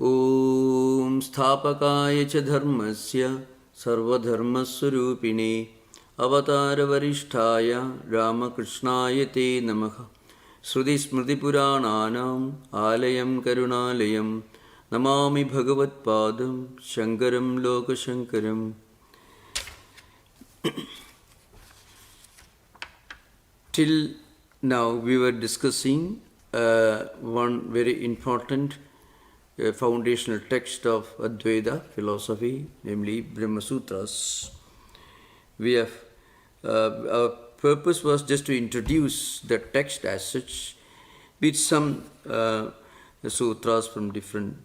ॐ स्थापकाय च धर्मस्य सर्वधर्मस्वरूपिणे अवतारवरिष्ठाय रामकृष्णाय ते नमः। श्रुतिस्मृतिपुराणानाम् आलयं करुणालयं नमामि भगवत्पादं शङ्करं लोकशङ्करम्। Till now we were discussing one very important foundational text of Advaita philosophy, namely Brahma Sutras. Our purpose was just to introduce the text as such, with some sutras from different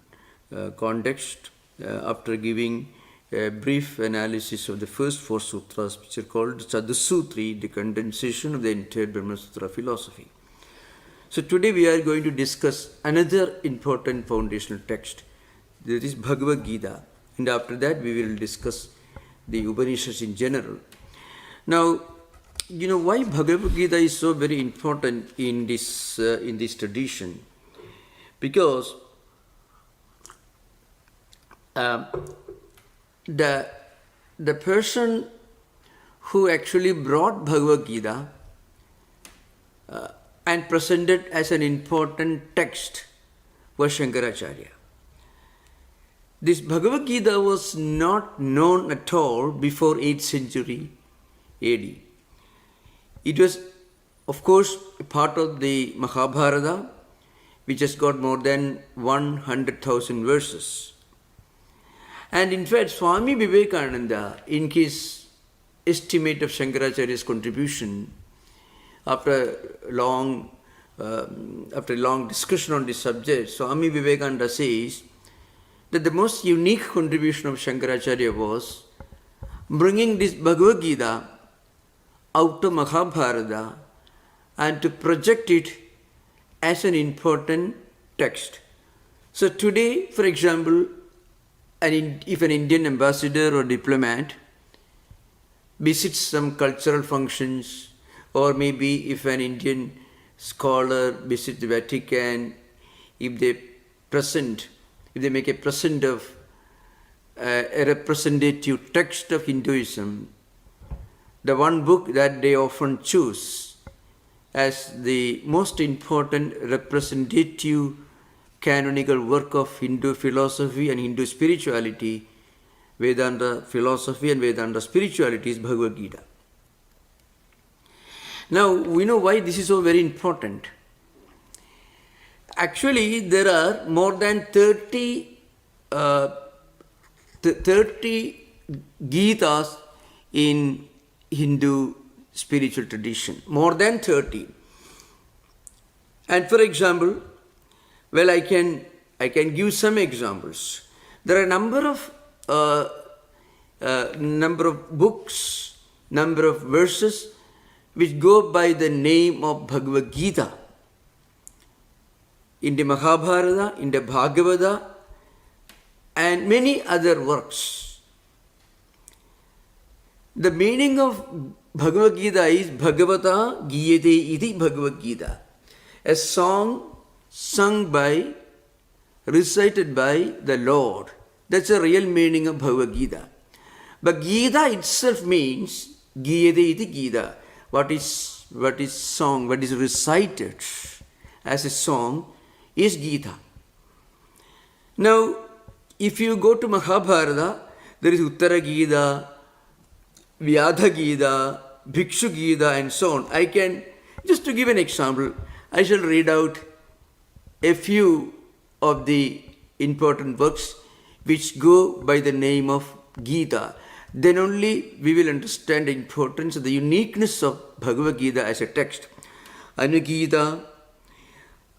contexts, after giving a brief analysis of the first four sutras, which are called Chadusutri, the condensation of the entire Brahma Sutra philosophy. So today we are going to discuss another important foundational text, that is Bhagavad Gita, and after that we will discuss the Upanishads in general. Now, you know why Bhagavad Gita is so very important in this tradition? Because the person who actually brought Bhagavad Gita and presented as an important text was Shankaracharya. This Bhagavad Gita was not known at all before 8th century AD. It was, of course, a part of the Mahabharata, which has got more than 100,000 verses. And in fact, Swami Vivekananda, in his estimate of Shankaracharya's contribution, after long discussion on this subject, Swami Vivekananda says that the most unique contribution of Shankaracharya was bringing this Bhagavad Gita out of Mahabharata and to project it as an important text. So today, for example, if an Indian ambassador or diplomat visits some cultural functions, or maybe if an Indian scholar visits the Vatican, if they make a present of a representative text of Hinduism, the one book that they often choose as the most important representative canonical work of Hindu philosophy and Hindu spirituality, Vedanta philosophy and Vedanta spirituality, is Bhagavad Gita. Now, we know why this is so very important. Actually, there are more than 30 Gitas in Hindu spiritual tradition. More than 30. And for example, well, I can give some examples. There are a number of books, number of verses which go by the name of Bhagavad Gita. In the Mahabharata, in the Bhagavata, and many other works. The meaning of Bhagavad Gita is Bhagavata Giyate iti Bhagavad Gita, a song sung by, recited by the Lord. That's the real meaning of Bhagavad Gita. But Gita itself means Giyate iti Gita. What is song, what is recited as a song is Gita. Now, if you go to Mahabharata, there is Uttara Gita, Vyadha Gita, Bhikshu Gita, and so on. Just to give an example, I shall read out a few of the important works which go by the name of Gita. Then only we will understand the importance of the uniqueness of Bhagavad Gita as a text. Anugita,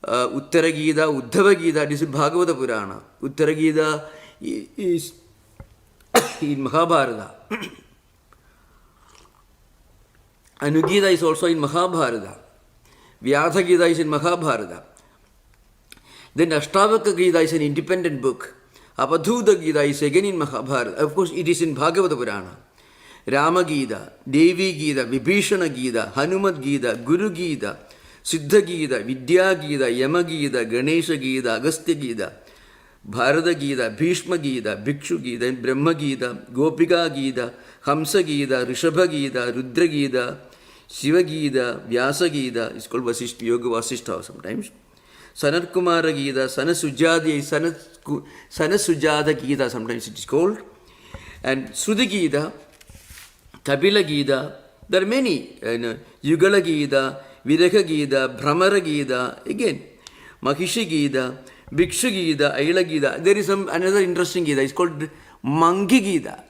Uttara Gita, Uddhava Gita, this is Bhagavata Purana. Uttara Gita is in Mahabharata. Anugita is also in Mahabharata. Vyadha Gita is in Mahabharata. Then Ashtavaka Gita is an independent book. Apadhuta Gita is again in Mahabharata. Of course, it is in Bhagavata Purana. Rama Gita, Devi Gita, Vibhishana Gita, Hanumat Gita, Guru Gita, Siddha Gita, Vidya Gita, Yama Gita, Ganesha Gita, Agastya Gita, Bharata Gita, Bhishma Gita, Bhikshu Gita, Brahma Gita, Gopika Gita, Hamsa Gita, Rishabha Gita, Rudra Gita, Shiva Gita, Vyasa Gita, it's called Vasishta, Yoga Vasishta sometimes. Sanat Kumara Gita, Sanasujata Gita, sometimes it is called. And Sudha Gita, Kapila Gita, there are many, Yugala Gita, Vidaka Gita, Brahmara Gita, again, Mahishi Gita, Bhikshu Gita, Aila Gita. There is another interesting Gita, it's called Monkey Gita.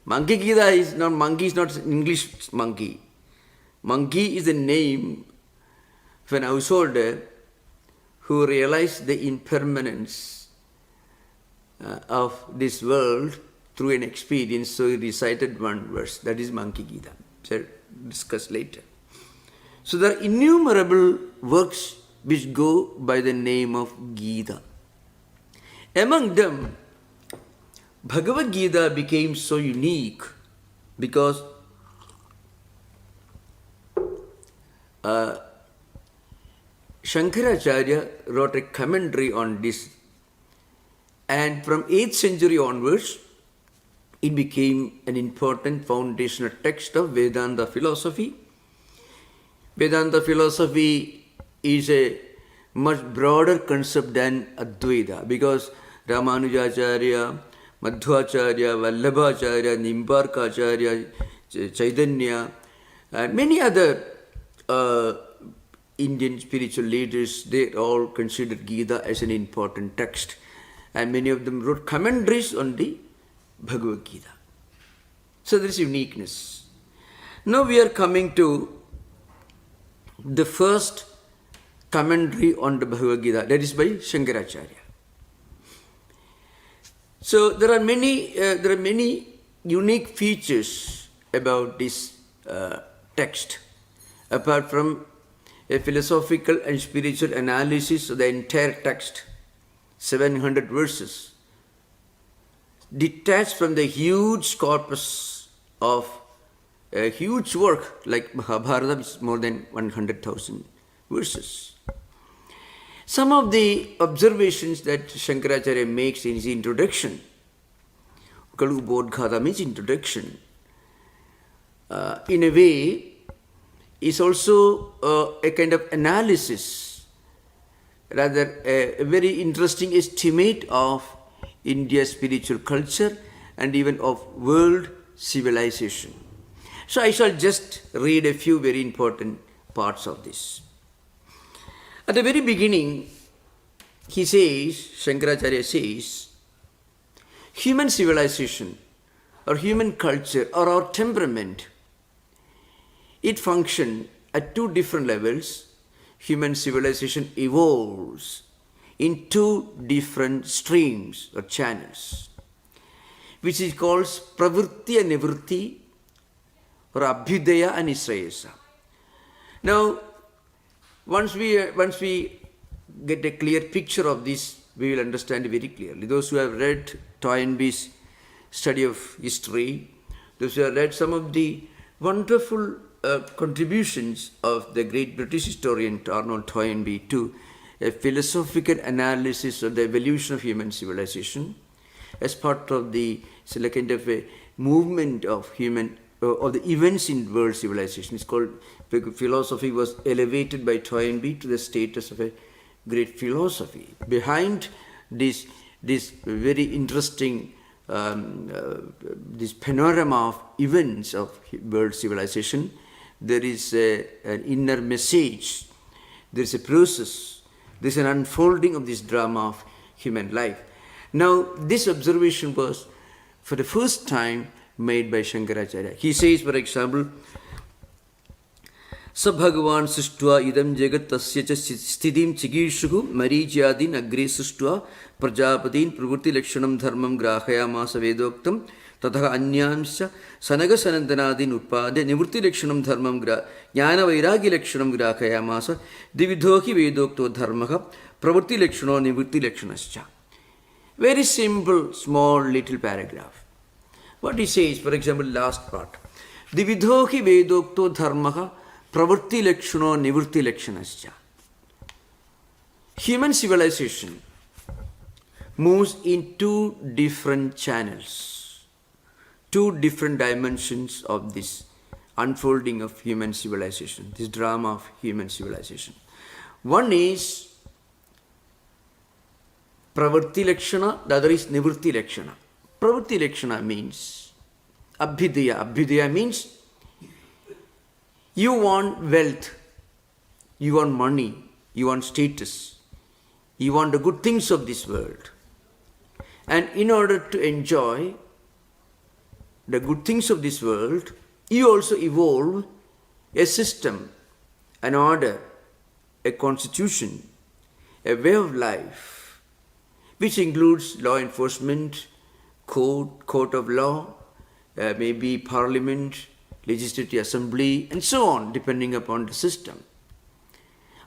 Monkey Gita is not, monkey is not English monkey. Monkey is the name of an householder who realized the impermanence of this world through an experience, so he recited one verse, that is Monkey Gita. So discuss later. So there are innumerable works which go by the name of Gita. Among them, Bhagavad Gita became so unique because Shankaracharya wrote a commentary on this, and from 8th century onwards, it became an important foundational text of Vedanta philosophy. Vedanta philosophy is a much broader concept than Advaita, because Ramanujacharya, Madhvacharya, Vallabhacharya, Nimbarkacharya, Chaitanya, and many other Indian spiritual leaders, they all considered Gita as an important text. And many of them wrote commentaries on the Bhagavad Gita. So there is uniqueness. Now we are coming to the first commentary on the Bhagavad Gita, that is by Shankaracharya. So there are many unique features about this text, apart from a philosophical and spiritual analysis of the entire text, 700 verses, detached from the huge corpus of a huge work like Mahabharata, which is more than 100,000 verses. Some of the observations that Shankaracharya makes in his introduction, Kalu Bodhgata means introduction, in a way is also a kind of analysis, rather a very interesting estimate of India's spiritual culture and even of world civilization. So I shall just read a few very important parts of this. At the very beginning, he says, Shankaracharya says, human civilization or human culture or our temperament, it functions at two different levels. Human civilization evolves in two different streams or channels, which is called pravritti and nivritti, or abhyudaya and israyasa. Now, once we get a clear picture of this, we will understand very clearly. Those who have read Toynbee's study of history, those who have read some of the wonderful contributions of the great British historian Arnold Toynbee to a philosophical analysis of the evolution of human civilization as part of the kind of a movement of human of the events in world civilization. It's called, philosophy was elevated by Toynbee to the status of a great philosophy. Behind this very interesting this panorama of events of world civilization, there is an inner message, there is a process, there is an unfolding of this drama of human life. Now, this observation was for the first time made by Shankaracharya. He says, for example, Sa Bhagavan Sushtva idam jagat tasya cha sthitim chikishuhu marijyadin agre sushtva prajapatin pravritti lakshanam dharmam grahayamasa vedoktam tatha anyamsya sanaga sanandanadin utpade nivritti lakshanam dharmam jnana vairagya lakshanam grahayamasa dividhohi vedokto dharmaha pravritti lakshano nivritti lakshanascha. Very simple, small, little paragraph. What he says, for example, last part. Dividhohi vedokto dharmaha pravritti lakshano nivritti lakshanascha. Human civilization moves in two different channels, two different dimensions of this unfolding of human civilization, this drama of human civilization. One is pravritti lakshana, the other is nivritti lakshana. Pravritti lakshana means abhidaya. Abhidaya means you want wealth, you want money, you want status, you want the good things of this world. And in order to enjoy the good things of this world, you also evolve a system, an order, a constitution, a way of life, which includes law enforcement, court of law, maybe parliament, legislative assembly, and so on, depending upon the system.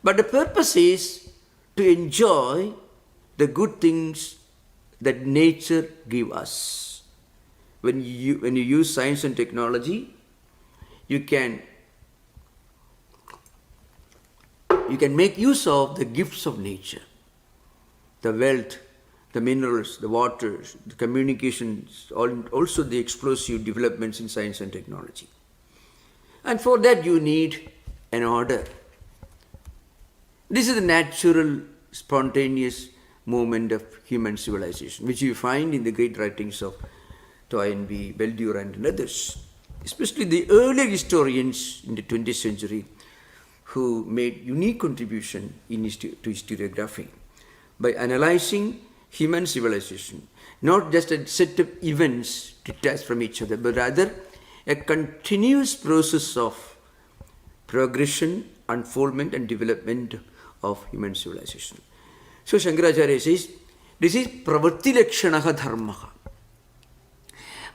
But the purpose is to enjoy the good things that nature gives us. When you use science and technology, you can make use of the gifts of nature, the wealth, the minerals, the waters, the communications, also the explosive developments in science and technology. And for that you need an order. This is the natural, spontaneous movement of human civilization, which you find in the great writings of Toynbee, Bell-Durant and others, especially the earlier historians in the 20th century who made unique contribution to historiography by analyzing human civilization, not just a set of events detached from each other, but rather a continuous process of progression, unfoldment and development of human civilization. So Shankaracharya says, this is pravritti lakshanaha dharmaha.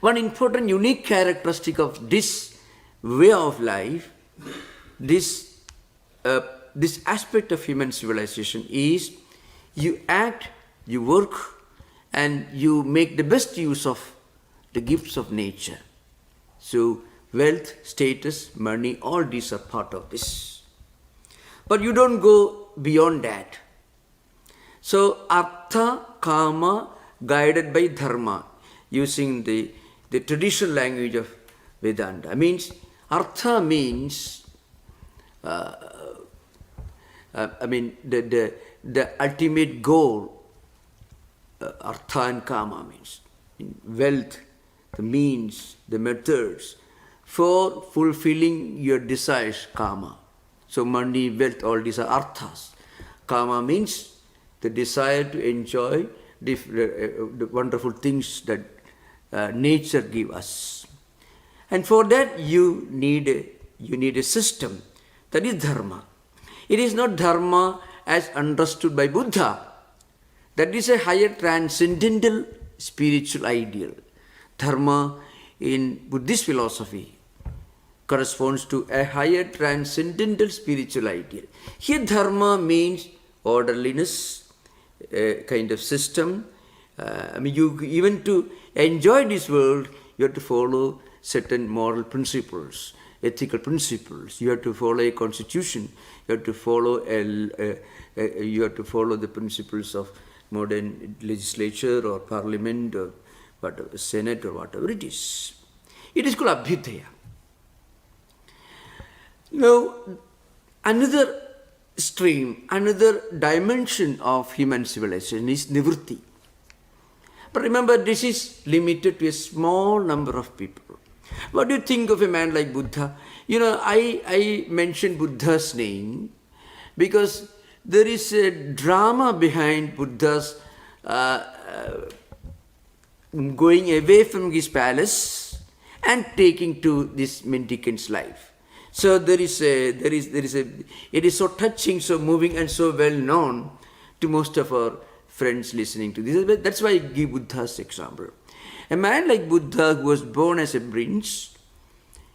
One important unique characteristic of this way of life, this aspect of human civilization is you act, you work, and you make the best use of the gifts of nature. So wealth, status, money, all these are part of this. But you don't go beyond that. So artha, kama, guided by dharma, using the traditional language of Vedanta. Means, artha means, the ultimate goal, artha and kama means wealth, the means, the methods for fulfilling your desires, kama. So money, wealth, all these are arthas. Kama means the desire to enjoy the wonderful things that nature gives us. And for that you need a system, that is dharma. It is not dharma as understood by Buddha. That is a higher transcendental spiritual ideal. Dharma in Buddhist philosophy corresponds to a higher transcendental spiritual ideal. Here dharma means orderliness, a kind of system. Even to enjoy this world, you have to follow certain moral principles, ethical principles. You have to follow a constitution. You have to follow the principles of modern legislature or parliament or whatever, senate or whatever it is. It is called abhidaya. Now, another stream, another dimension of human civilization is nivritti. But remember, this is limited to a small number of people. What do you think of a man like Buddha? I mentioned Buddha's name because there is a drama behind Buddha's going away from his palace and taking to this mendicant's life. So it is so touching, so moving and so well known to most of our friends listening to this. That's why I give Buddha's example. A man like Buddha who was born as a prince,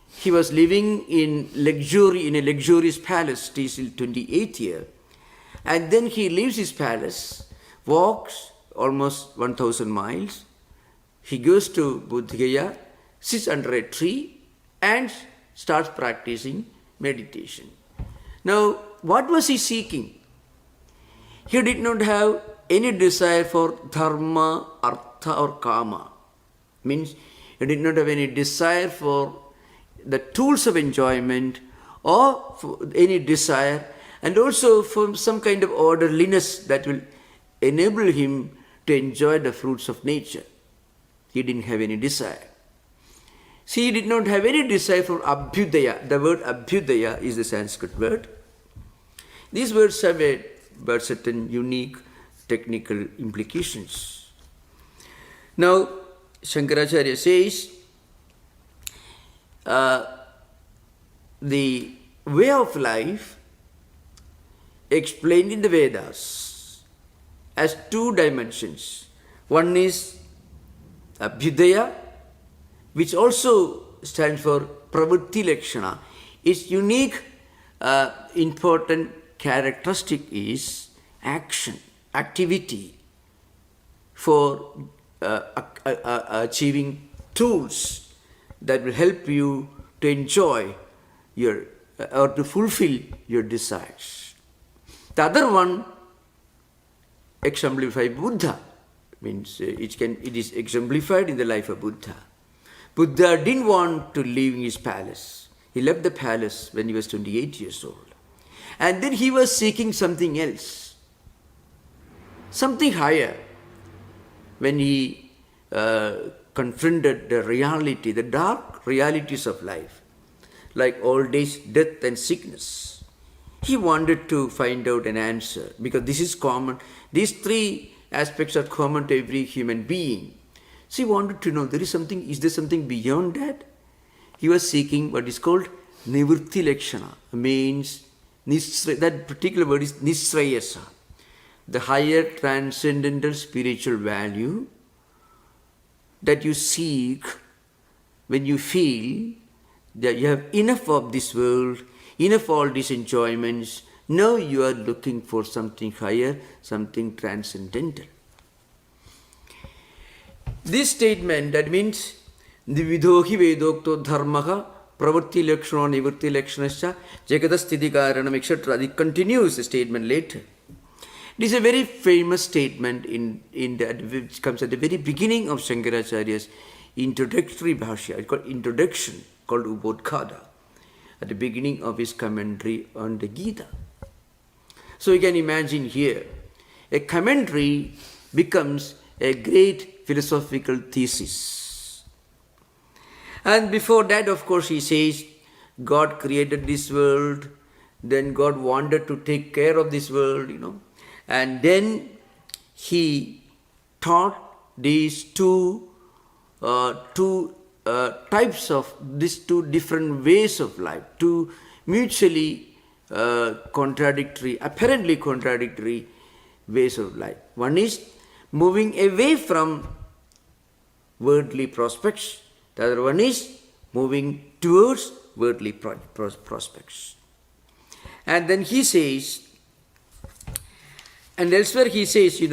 he was living in a luxurious palace till 28th year. And then he leaves his palace, walks almost 1,000 miles. He goes to Bodh Gaya, sits under a tree and starts practicing meditation. Now, what was he seeking? He did not have any desire for dharma, artha or kama. Means he did not have any desire for the tools of enjoyment or for any desire, and also for some kind of orderliness that will enable him to enjoy the fruits of nature. He didn't have any desire. See, he did not have any desire for abhyudaya. The word abhyudaya is the Sanskrit word. These words have certain unique technical implications. Now, Shankaracharya says, the way of life explained in the Vedas has two dimensions. One is abhyudaya, which also stands for pravritti lakshana. Its unique important characteristic is action, activity for achieving tools that will help you to enjoy your or to fulfill your desires. The other one exemplifies Buddha, means it is exemplified in the life of Buddha. Buddha didn't want to live in his palace. He left the palace when he was 28 years old. And then he was seeking something else, something higher. When he confronted the reality, the dark realities of life, like old age, death and sickness, he wanted to find out an answer, because this is common. These three aspects are common to every human being. So he wanted to know, is there something beyond that? He was seeking what is called nivritti lakshana, means that particular word is nisrayasa, the higher transcendental spiritual value that you seek when you feel that you have enough of this world, enough all these enjoyments. Now you are looking for something higher, something transcendental. This statement, that means Dividhohi Vedokto Dharmaha Pravritti Lakshana Nivritti Lakshanascha Jagadasthiti Karanam, etc. It continues the statement later. It is a very famous statement which comes at the very beginning of Shankaracharya's introductory bhashya. It's called introduction, called Ubodhghata, at the beginning of his commentary on the Gita. So you can imagine here, a commentary becomes a great philosophical thesis. And before that, of course, he says, God created this world, then God wanted to take care of this world, and then he taught these two types of, these two different ways of life, two mutually contradictory, apparently contradictory ways of life. One is moving away from worldly prospects. The other one is moving towards worldly prospects. And then he says, and elsewhere he says, in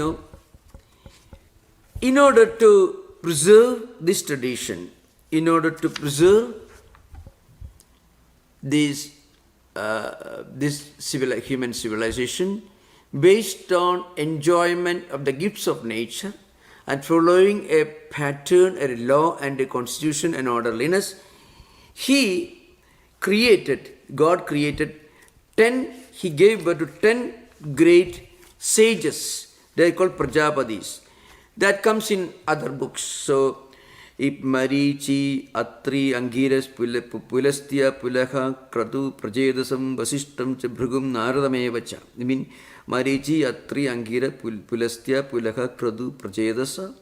order to preserve this tradition, in order to preserve this human civilization based on enjoyment of the gifts of nature and following a pattern, a law and a constitution and orderliness, God created 10, he gave birth to 10 great sages. They are called Prajapatis. That comes in other books. So, Marichi, Atri, Angiras, Pulastya, Pulaha, Kratu, Prajedasam, Vasishtam, Bhrugum, Naradamevacha. I mean, Marichi, Atri, Angira, Pulastya, Pulaha, Kratu, Prajedasa,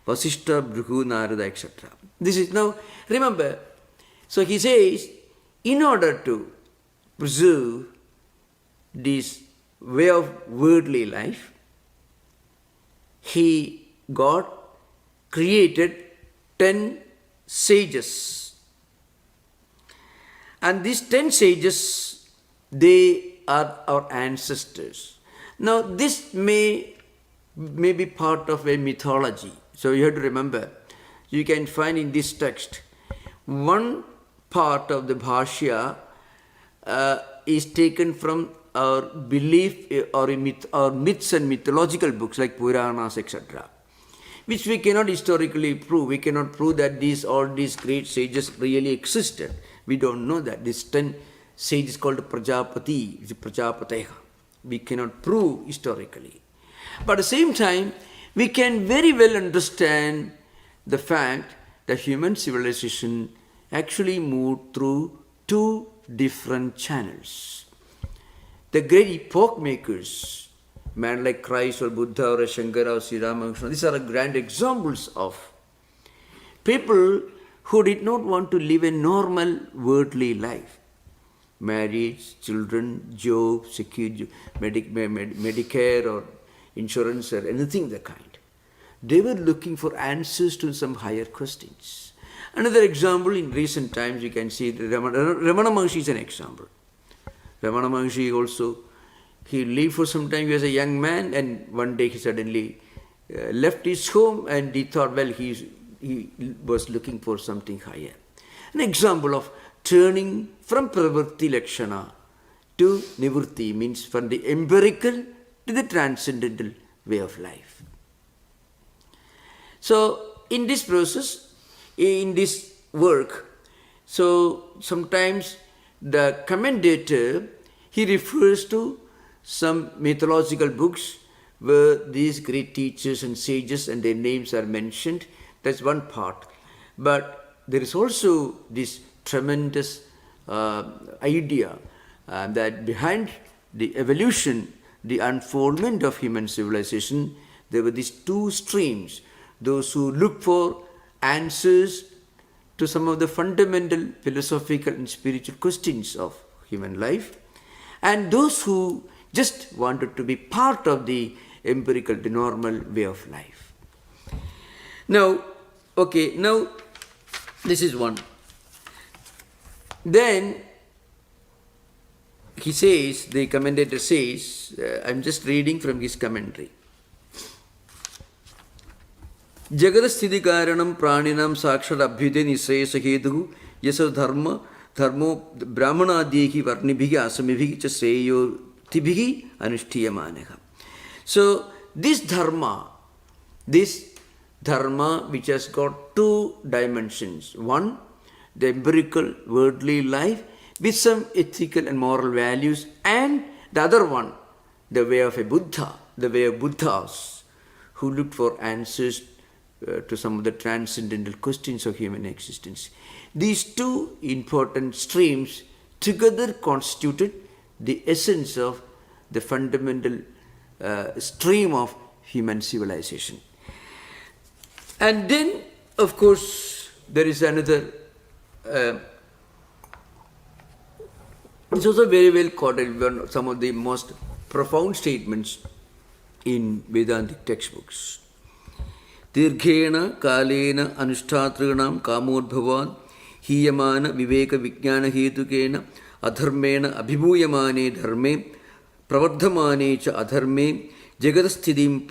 Vasishta, Bhrugu, Narada, etc. This is now, remember, so he says, in order to preserve this way of worldly life, God created 10 sages. And these 10 sages, they are our ancestors. Now, this may be part of a mythology. So you have to remember, you can find in this text, one part of the bhashya is taken from our belief or myths and mythological books like Puranas, etc., which we cannot historically prove. We cannot prove that all these great sages really existed. We don't know that. These 10 sages called Prajapati, Prajapateha. We cannot prove historically. But at the same time, we can very well understand the fact that human civilization actually moved through 2 different channels. The great epoch makers, man like Christ or Buddha or Shankara or Sri Ramakrishna, these are grand examples of people who did not want to live a normal worldly life. Marriage, children, job, secure, Medicare or insurance or anything of the kind. They were looking for answers to some higher questions. Another example in recent times, you can see Ramana Maharshi is an example. Ramana Maharshi also, he lived for some time. He was a young man, and one day he suddenly left his home, and he thought, well, he was looking for something higher. An example of turning from pravritti lakshana to nivritti, means from the empirical to the transcendental way of life. So, in this process, in this work, so sometimes the commentator, he refers to some mythological books where these great teachers and sages and their names are mentioned. That's one part. But there is also this tremendous idea that behind the evolution, the unfoldment of human civilization, there were these 2 streams. Those who look for answers to some of the fundamental philosophical and spiritual questions of human life, and those who just wanted to be part of the empirical, the normal way of life. Now, this is one. Then he says, the commentator says, I'm just reading from his commentary. Jagadasthiti karanam praninam sakshar abhyude nisreyasa hetuhu yasa dharmo brahmanadyehi varnibhihi asamibhihi cha sreyo tibhihi anushthiyamaneha. So this dharma which has got 2 dimensions. One, the empirical worldly life with some ethical and moral values, and the other one, the way of a Buddha, the way of Buddhas who looked for answers to some of the transcendental questions of human existence. These 2 important streams together constituted the essence of the fundamental stream of human civilization. And then, of course, there is another, it's also very well quoted, some of the most profound statements in Vedantic textbooks. Dirghena kalena anushtatrinam kamodbhavan hiyamana viveka vijnana hetukena adharmena abhibhuyamane dharme pravardhamane cha adharme jagadasthitim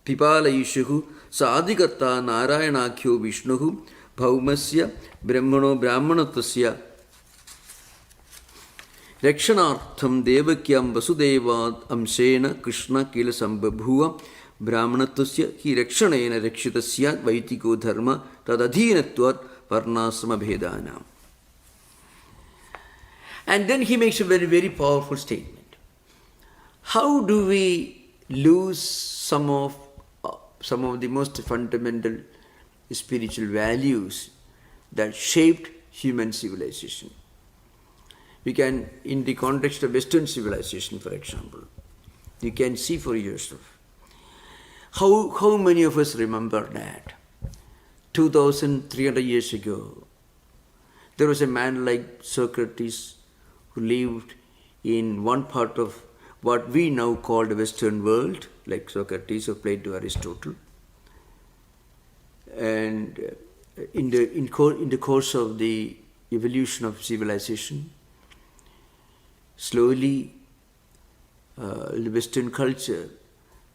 pipalayishuhu sadhikarta narayanakyo vishnuhu bhaumasya brahmanatvasya rakshanartham devakyam vasudevad amsena krishna kila sambabhuva brahmanatvasya hi rakshanena rakshitasya vaitiko dharma tadadhinatvat varnasrama bhedanam. And then he makes a very, very powerful statement. How do we lose some of the most fundamental spiritual values that shaped human civilization? We can, in the context of Western civilization, for example, you can see for yourself. How many of us remember that 2,300 years ago, there was a man like Socrates who lived in one part of what we now call the Western world, like Socrates or Plato, Aristotle. And in the course of the evolution of civilization, slowly the Western culture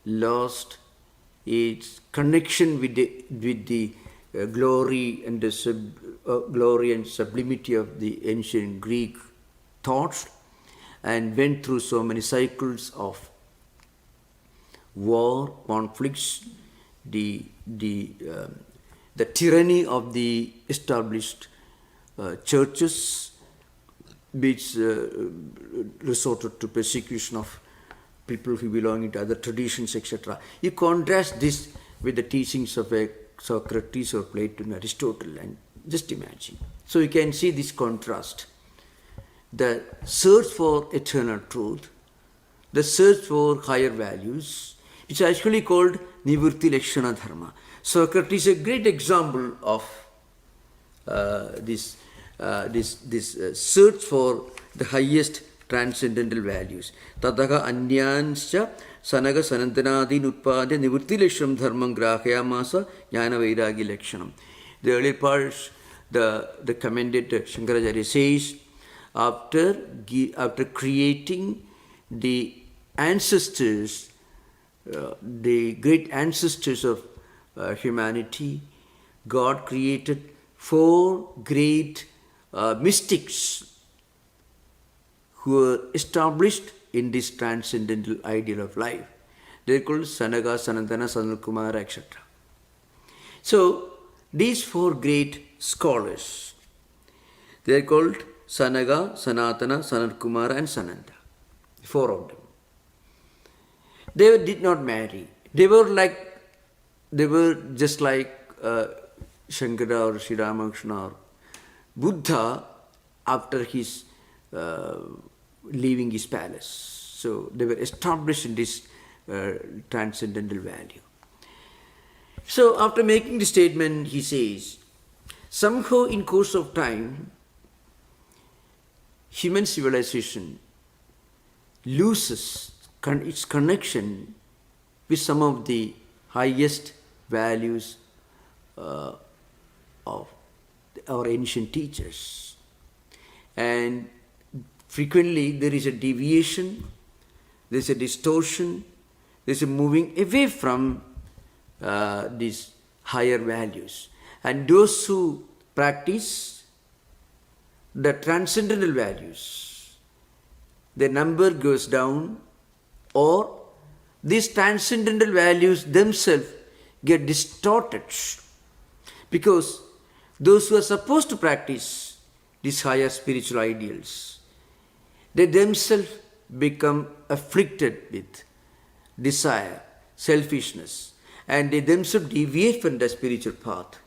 lost its connection with the glory and the glory and sublimity of the ancient Greek thoughts, and went through so many cycles of war, conflicts, the tyranny of the established churches, which resorted to persecution of people who belong to other traditions, etc. You contrast this with the teachings of Socrates or Plato and Aristotle, and just imagine. So you can see this contrast. The search for eternal truth, the search for higher values, which is actually called Nivritti Lakshana Dharma. Socrates is a great example of this search for the highest transcendental values. Tadaha anyanscha sanaga sanantanadin utpadya nivritti lakshanam dharmam grahayamasa jnana vairagya lakshanam. The earlier parts, the commentator Shankaracharya says, after creating the ancestors, the great ancestors of humanity, God created 4 great mystics who were established in this transcendental ideal of life. They are called Sanaga, Sanatana, Sanatkumara, etc. So, these 4 great scholars, they are called Sanaga, Sanatana, Sanatkumara and Sananda. 4 of them. They did not marry. They were just like Shankara or Sri Ramakrishna or Buddha after his leaving his palace. So they were established in this transcendental value. So after making the statement, he says, somehow in course of time, human civilization loses its connection with some of the highest values of our ancient teachers. And frequently there is a deviation, there is a distortion, there is a moving away from these higher values. And those who practice the transcendental values, their number goes down, or these transcendental values themselves get distorted, because those who are supposed to practice these higher spiritual ideals, they themselves become afflicted with desire, selfishness, and they themselves deviate from the spiritual path.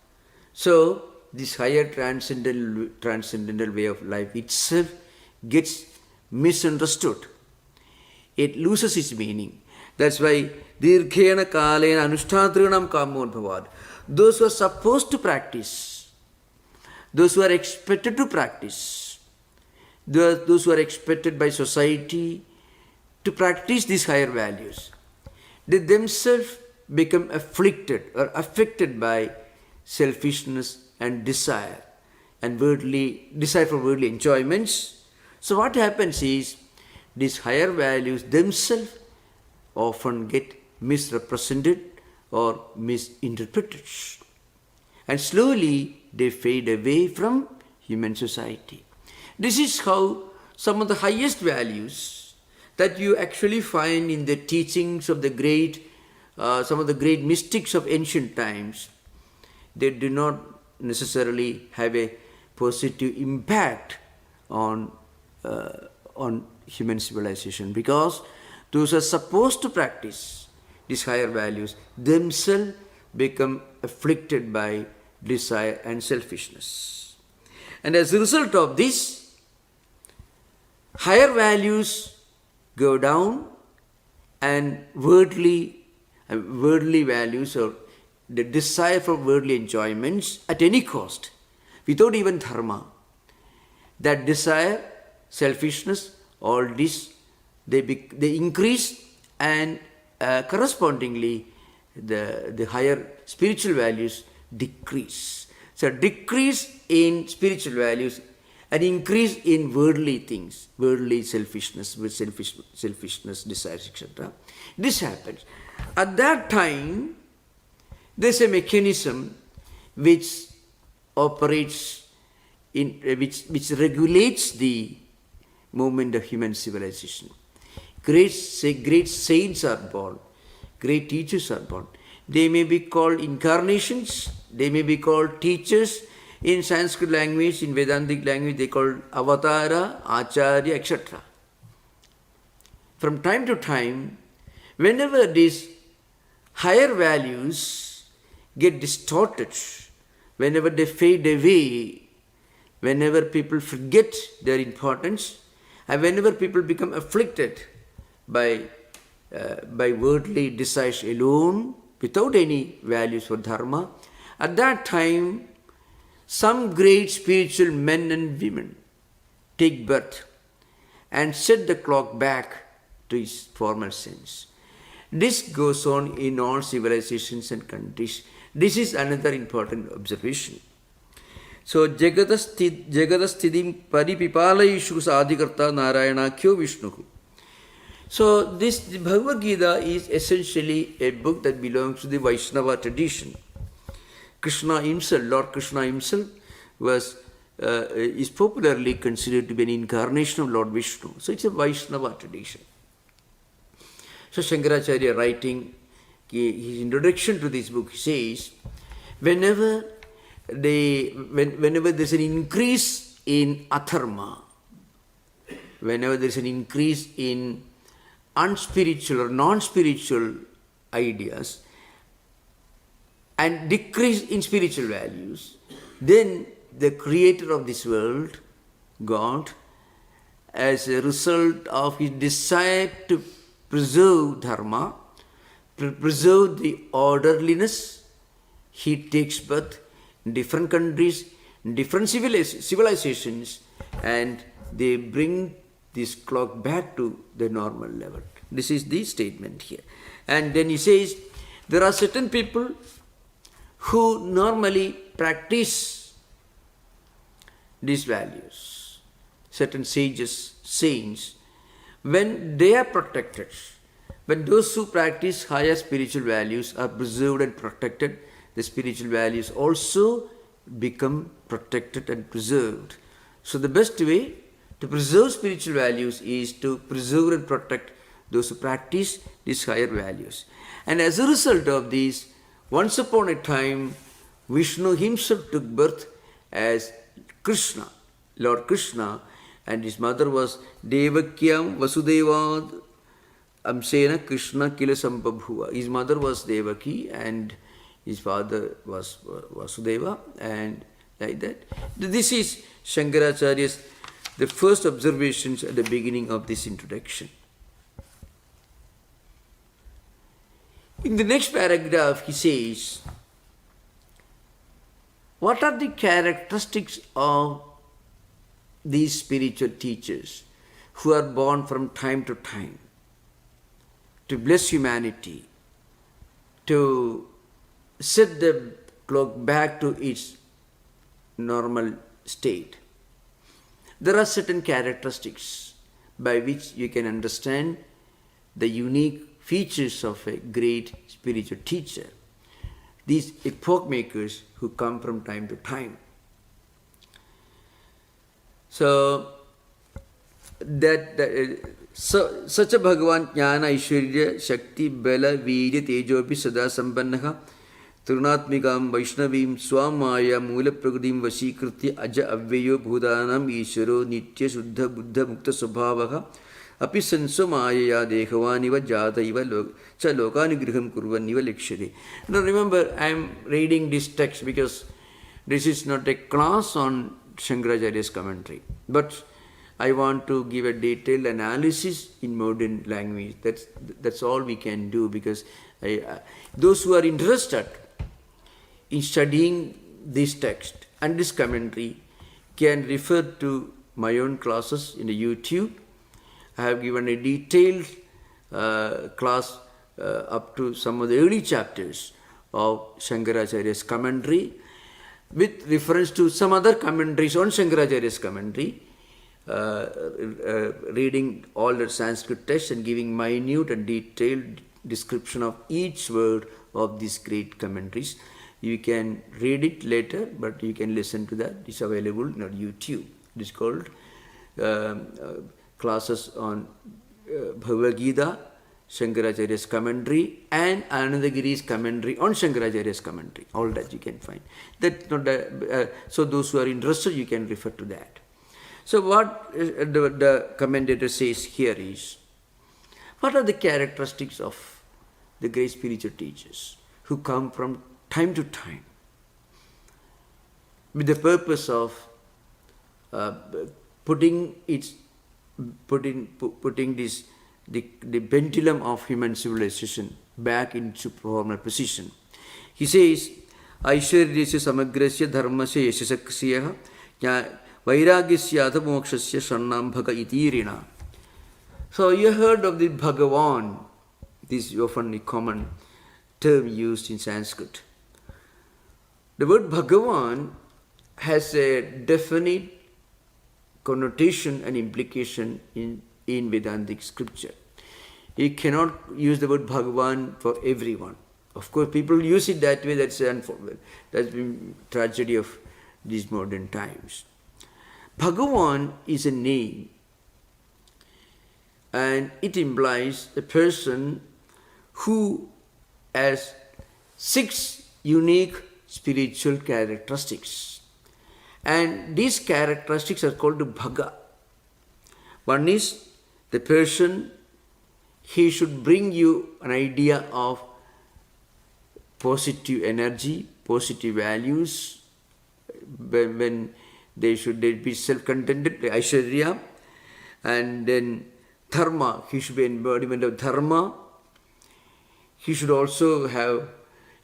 So this higher transcendental way of life itself gets misunderstood. It loses its meaning. That's why dirghena kalena anushtatrinam kamon bhavad. Those who are supposed to practice, those who are expected to practice, those who are expected by society to practice these higher values, they themselves become afflicted or affected by selfishness and desire for worldly enjoyments. So what happens is, these higher values themselves often get misrepresented or misinterpreted. And slowly they fade away from human society. This is how some of the highest values that you actually find in the teachings of some of the great mystics of ancient times, they do not necessarily have a positive impact on human civilization, because those who are supposed to practice these higher values themselves become afflicted by desire and selfishness. And as a result of this, higher values go down, and worldly values, or the desire for worldly enjoyments at any cost, without even dharma, that desire, selfishness, all this, they increase, and correspondingly the higher spiritual values decrease. So decrease in spiritual values, an increase in worldly things, worldly selfishness, desires, etc. This happens. At that time, there's a mechanism which operates which regulates the movement of human civilization. Great saints are born. Great teachers are born. They may be called incarnations. They may be called teachers. In Sanskrit language, in Vedantic language, they call avatara, acharya, etc. From time to time, whenever these higher values get distorted, whenever they fade away, whenever people forget their importance, and whenever people become afflicted by worldly desires alone, without any values for dharma, at that time, some great spiritual men and women take birth and set the clock back to its former sense. This goes on in all civilizations and countries. This is another important observation. So, Jagadasthidim Paripipalayishu Sadhikarta Narayanakhyo Vishnuhu. So, this Bhagavad Gita is essentially a book that belongs to the Vaishnava tradition. Krishna himself, Lord Krishna himself, is popularly considered to be an incarnation of Lord Vishnu. So, it's a Vaishnava tradition. So, Shankaracharya writing his introduction to this book, he says, whenever there's an increase in adharma, whenever there's an increase in unspiritual or non-spiritual ideas and decrease in spiritual values, then the creator of this world, God, as a result of his desire to preserve dharma, preserve the orderliness, he takes birth in different countries, in different civilizations, and they bring this clock back to the normal level. This is the statement here. And then he says, there are certain people who normally practice these values. Certain sages, saints, when they are protected, when those who practice higher spiritual values are preserved and protected, the spiritual values also become protected and preserved. So the best way to preserve spiritual values is to preserve and protect those who practice these higher values. And as a result of this, once upon a time, Vishnu himself took birth as Krishna, Lord Krishna, and his mother was Devakyam Vasudevad Amsena Krishna Kila Sambhabhuva. His mother was Devaki and his father was Vasudeva, and like that. This is Shankaracharya's the first observations at the beginning of this introduction. In the next paragraph, he says, what are the characteristics of these spiritual teachers who are born from time to time to bless humanity, to set the clock back to its normal state? There are certain characteristics by which you can understand the unique features of a great spiritual teacher. These epoch makers who come from time to time. So, such a Bhagavan Jnana Aishwarya Shakti Bala Virya Tejopi Sada Sampannaha Trunatmikam Vaishnavim Swamaya Mula Pragadim Vashikritya Aja Avyayo Bhudanam Ishvaro Nitya Shuddha Buddha Mukta Subhavaha Api Sansomaya Dekhavaniva Jataiva Cha Lokanigriham Kurvaniva Lekshade. Now remember, I am reading this text because this is not a class on Shankaracharya's commentary, but I want to give a detailed analysis in modern language. That's all we can do, because those who are interested in studying this text and this commentary can refer to my own classes in the YouTube. I have given a detailed class up to some of the early chapters of Shankaracharya's commentary with reference to some other commentaries on Shankaracharya's commentary, reading all the Sanskrit texts and giving minute and detailed description of each word of these great commentaries. You can read it later, but you can listen to that. It's available on YouTube. It is called classes on Bhagavad Gita, Shankaracharya's commentary, and Anandagiri's commentary on Shankaracharya's commentary. All that you can find. That not so those who are interested, you can refer to that. So what the commentator says here is, what are the characteristics of the great spiritual teachers who come from time to time with the purpose of putting the pendulum of human civilization back into former position. He says, Aishwaryasya samagrasya dharmasya yashasaksya vairagyasya adhamokshasya shannam bhaga itirina. So you heard of the Bhagavan. This is often a common term used in Sanskrit. The word Bhagavan has a definite connotation and implication in Vedantic scripture. You cannot use the word Bhagavan for everyone. Of course, people use it that way. That's been tragedy of these modern times. Bhagavan is a name, and it implies a person who has 6 unique spiritual characteristics. And these characteristics are called Bhaga. One is the person, he should bring you an idea of positive energy, positive values, when they be self-contented, Aishwarya, and then Dharma, he should be embodiment of Dharma. He should also have,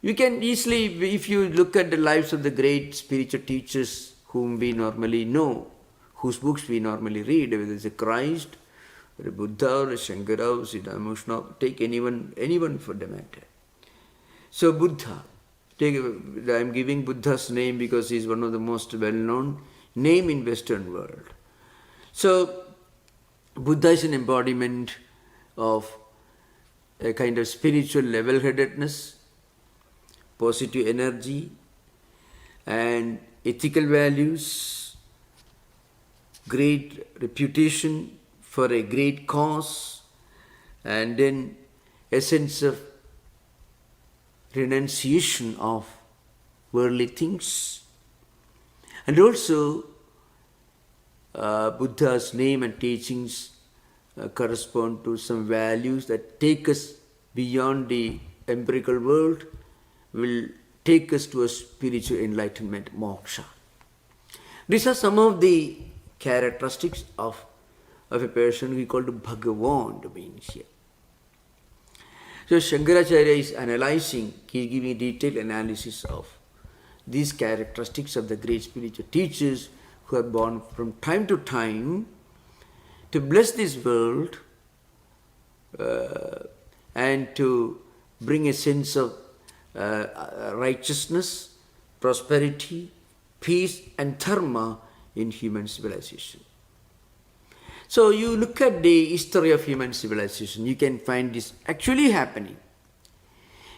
you can easily, if you look at the lives of the great spiritual teachers whom we normally know, whose books we normally read, whether it's a Christ, or a Buddha, or a Shankara, or Siddha Mushna, take anyone for the matter. So Buddha, I'm giving Buddha's name because he's one of the most well-known name in Western world. So Buddha is an embodiment of a kind of spiritual level-headedness, positive energy, and ethical values, great reputation for a great cause, and then a sense of renunciation of worldly things. And also, Buddha's name and teachings correspond to some values that take us beyond the empirical world, will take us to a spiritual enlightenment, moksha. These are some of the characteristics of a person we call Bhagavan means here. So Shankaracharya is analyzing, he is giving detailed analysis of these characteristics of the great spiritual teachers who are born from time to time to bless this world and to bring a sense of righteousness, prosperity, peace and dharma in human civilization. So you look at the history of human civilization, you can find this actually happening.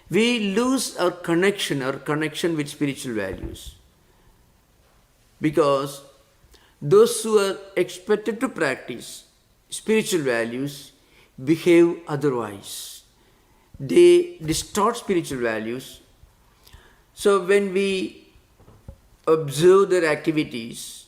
We lose our connection with spiritual values, because those who are expected to practice spiritual values behave otherwise. They distort spiritual values. So when we observe their activities,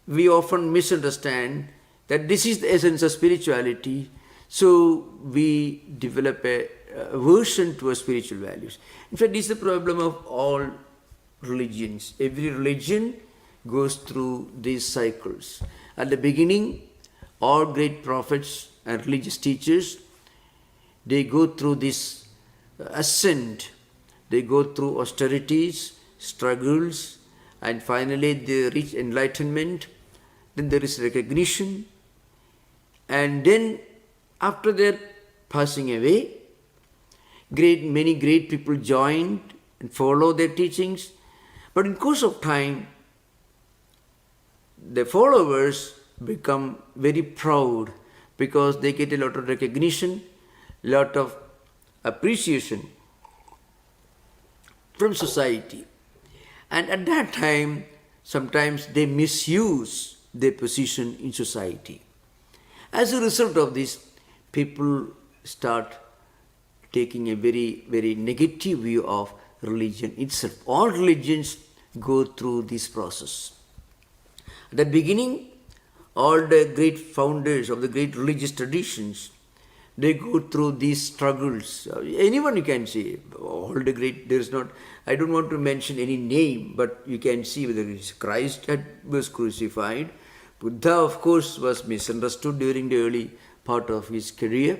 we often misunderstand that this is the essence of spirituality, so we develop a aversion towards spiritual values. In fact, this is the problem of all religions. Every religion goes through these cycles. At the beginning, all great prophets and religious teachers, they go through this ascent. They go through austerities, struggles, and finally they reach enlightenment. Then there is recognition. And then after their passing away, many great people joined and follow their teachings. But in course of time, the followers become very proud because they get a lot of recognition, lot of appreciation from society. And at that time, sometimes they misuse their position in society. As a result of this, people start taking a very, very negative view of religion itself. All religions go through this process. At the beginning, all the great founders of the great religious traditions, they go through these struggles. Anyone you can see, all the great, there is not, I don't want to mention any name, but you can see whether it's Christ was crucified. Buddha, of course, was misunderstood during the early part of his career.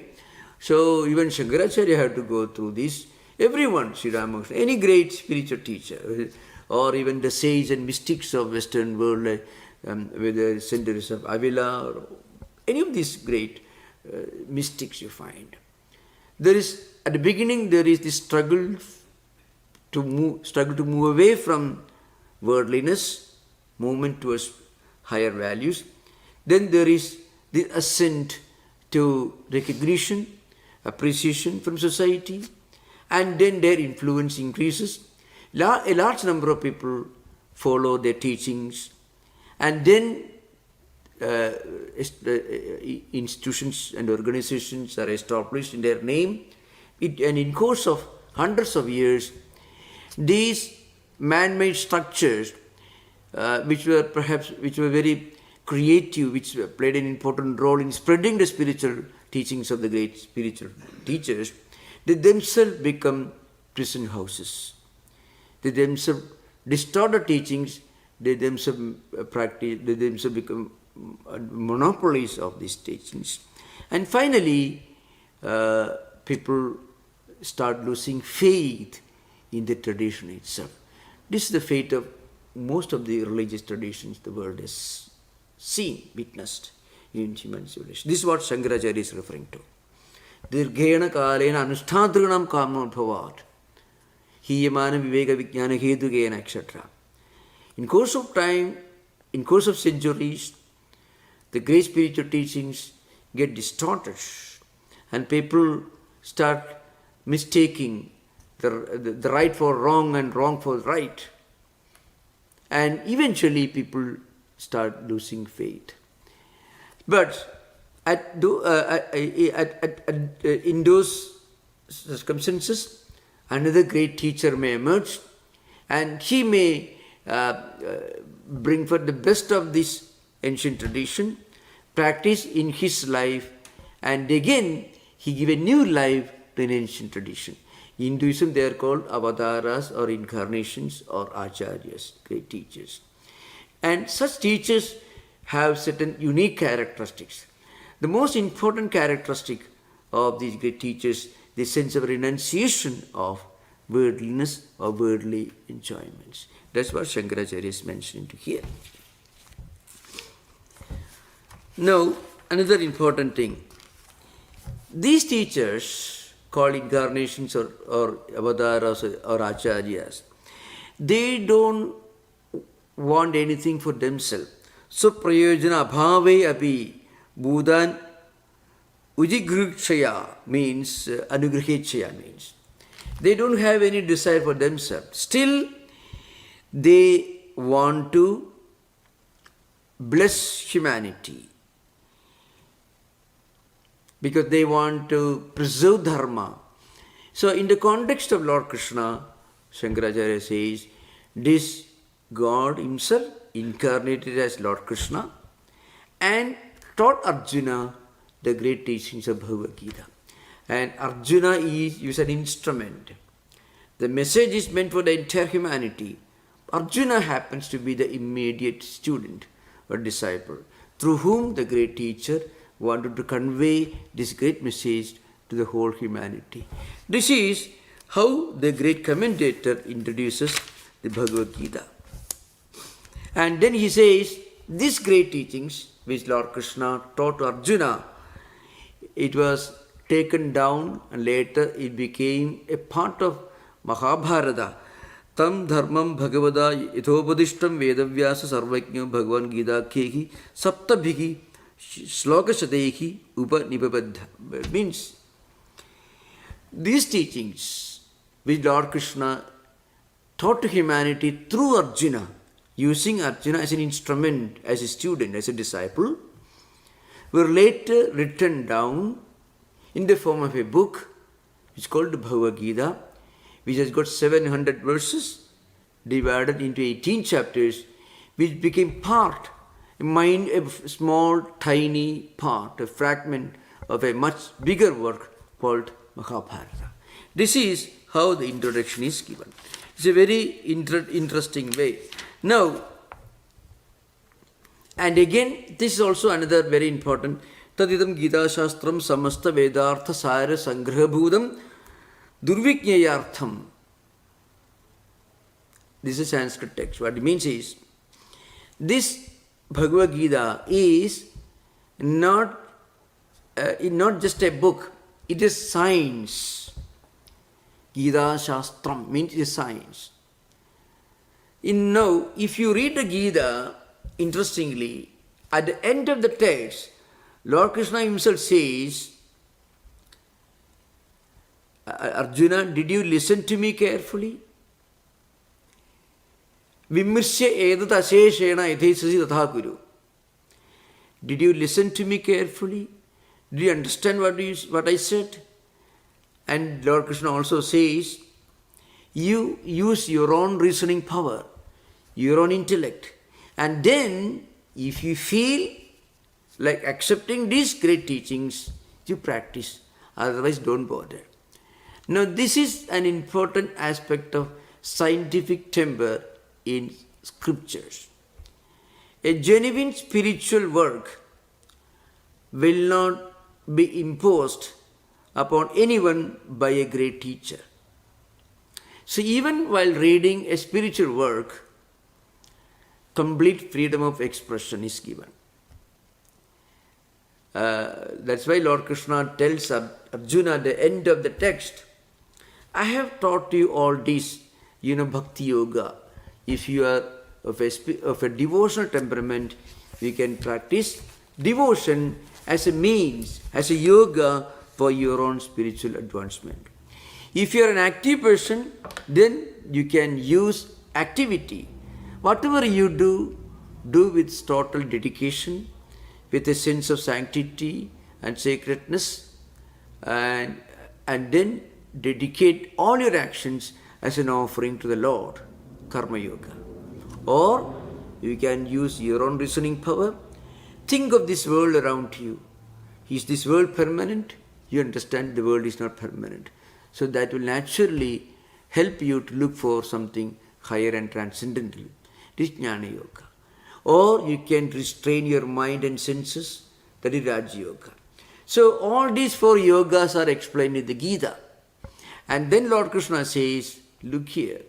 So even Shankaracharya had to go through this. Everyone, Sri Ramakrishna, any great spiritual teacher, or even the sages and mystics of Western world, whether centuries of Avila, or any of these great mystics you find. There is, at the beginning, there is this struggle to move away from worldliness, movement towards higher values. Then there is the ascent to recognition, appreciation from society, and then their influence increases. A large number of people follow their teachings, and then institutions and organizations are established in their name. And in course of hundreds of years, these man-made structures, which were very creative, which played an important role in spreading the spiritual teachings of the great spiritual teachers, they themselves become prison houses. They themselves distort the teachings, they themselves become monopolies of these teachings. And finally, people start losing faith in the tradition itself. This is the fate of most of the religious traditions the world has seen, witnessed in human civilization. This is what Shankaracharya is referring to. Dirghena kalena anushtadrinam kamnodbhavat hiyamana viveka vijnana hedugena, etc. In course of time, in course of centuries, the great spiritual teachings get distorted and people start mistaking the right for wrong and wrong for right. And eventually people start losing faith. But in those circumstances, another great teacher may emerge, and he may bring forth the best of this ancient tradition, practice in his life, and again he give a new life to an ancient tradition. In Hinduism, they are called avataras or incarnations or acharyas, great teachers. And such teachers have certain unique characteristics. The most important characteristic of these great teachers, the sense of renunciation of worldliness or worldly enjoyments. That's what Shankaracharya is mentioning here. Now, another important thing. These teachers, called incarnations or avataras or acharyas, they don't want anything for themselves. So, prayojana abhave api buddhan ujigruchaya means, anugrahechaya means, they don't have any desire for themselves. Still, they want to bless humanity because they want to preserve dharma. So in the context of Lord Krishna, Shankaracharya says, this God himself incarnated as Lord Krishna and taught Arjuna the great teachings of Bhagavad Gita. And Arjuna is an instrument. The message is meant for the entire humanity. Arjuna happens to be the immediate student or disciple through whom the great teacher wanted to convey this great message to the whole humanity. This is how the great commentator introduces the Bhagavad Gita. And then he says, these great teachings which Lord Krishna taught to Arjuna, it was taken down and later it became a part of Mahabharata. Tam dharmam bhagavada yathopadishtam vedavyasa sarvajño bhagavan gita kehi saptabhiki shlokasadehi upanipabadha. Means, these teachings which Lord Krishna taught to humanity through Arjuna, using Arjuna as an instrument, as a student, as a disciple, were later written down in the form of a book which is called Bhagavad Gita, which has got 700 verses divided into 18 chapters, which became part, a small, tiny part, a fragment of a much bigger work called Mahabharata. This is how the introduction is given. It's a very interesting way. Now, and again, this is also another very important. Tadidam Gita Shastram Samasta Vedartha Sara Sangrahabhudam Durviknyayartham. This is Sanskrit text. What it means is, this Bhagavad Gita is not just a book, it is science. Gita Shastram means it is science. Now, if you read the Gita, interestingly, at the end of the text, Lord Krishna himself says, Arjuna, did you listen to me carefully? Vimrsya edat asheshena yadhesasi tatha kuru. Did you listen to me carefully? Did you understand what I said? And Lord Krishna also says, you use your own reasoning power, your own intellect. And then, if you feel like accepting these great teachings, you practice. Otherwise, don't bother. Now, this is an important aspect of scientific temper in scriptures. A genuine spiritual work will not be imposed upon anyone by a great teacher. So even while reading a spiritual work, complete freedom of expression is given. That's why Lord Krishna tells Arjuna at the end of the text, I have taught you all this, bhakti yoga. If you are of a devotional temperament, you can practice devotion as a means, as a yoga for your own spiritual advancement. If you are an active person, then you can use activity. Whatever you do with total dedication, with a sense of sanctity and sacredness, and then dedicate all your actions as an offering to the Lord, Karma Yoga. Or you can use your own reasoning power. Think of this world around you. Is this world permanent? You understand the world is not permanent. So that will naturally help you to look for something higher and transcendental. This is Jnana Yoga. Or you can restrain your mind and senses. That is Raja Yoga. So all these four yogas are explained in the Gita. And then Lord Krishna says, look here.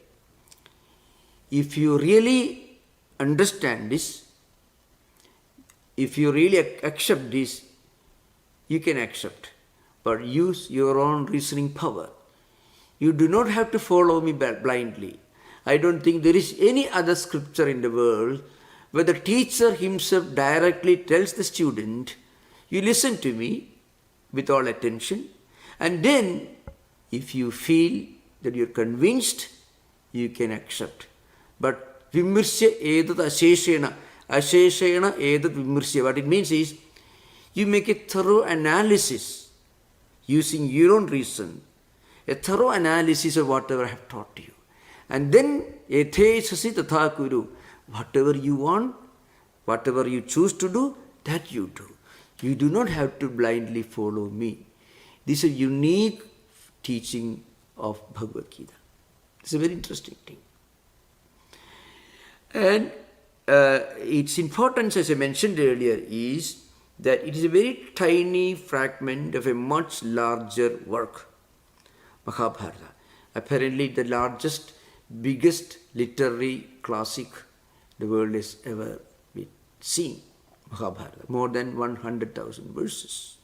If you really understand this, if you really accept this, you can accept. But use your own reasoning power. You do not have to follow me blindly. I don't think there is any other scripture in the world where the teacher himself directly tells the student, you listen to me with all attention, and then if you feel that you're convinced, you can accept. But vimrsya edat asheshena edat vimrsya. What it means is, you make a thorough analysis using your own reason, a thorough analysis of whatever I have taught you. And then, yadhesasi tatha kuru. Whatever you want, whatever you choose to do, that you do. You do not have to blindly follow me. This is a unique teaching of Bhagavad Gita. It's a very interesting thing. And its importance, as I mentioned earlier, is that it is a very tiny fragment of a much larger work, Mahabharata. Apparently the largest, biggest literary classic the world has ever seen, Mahabharata. More than 100,000 verses.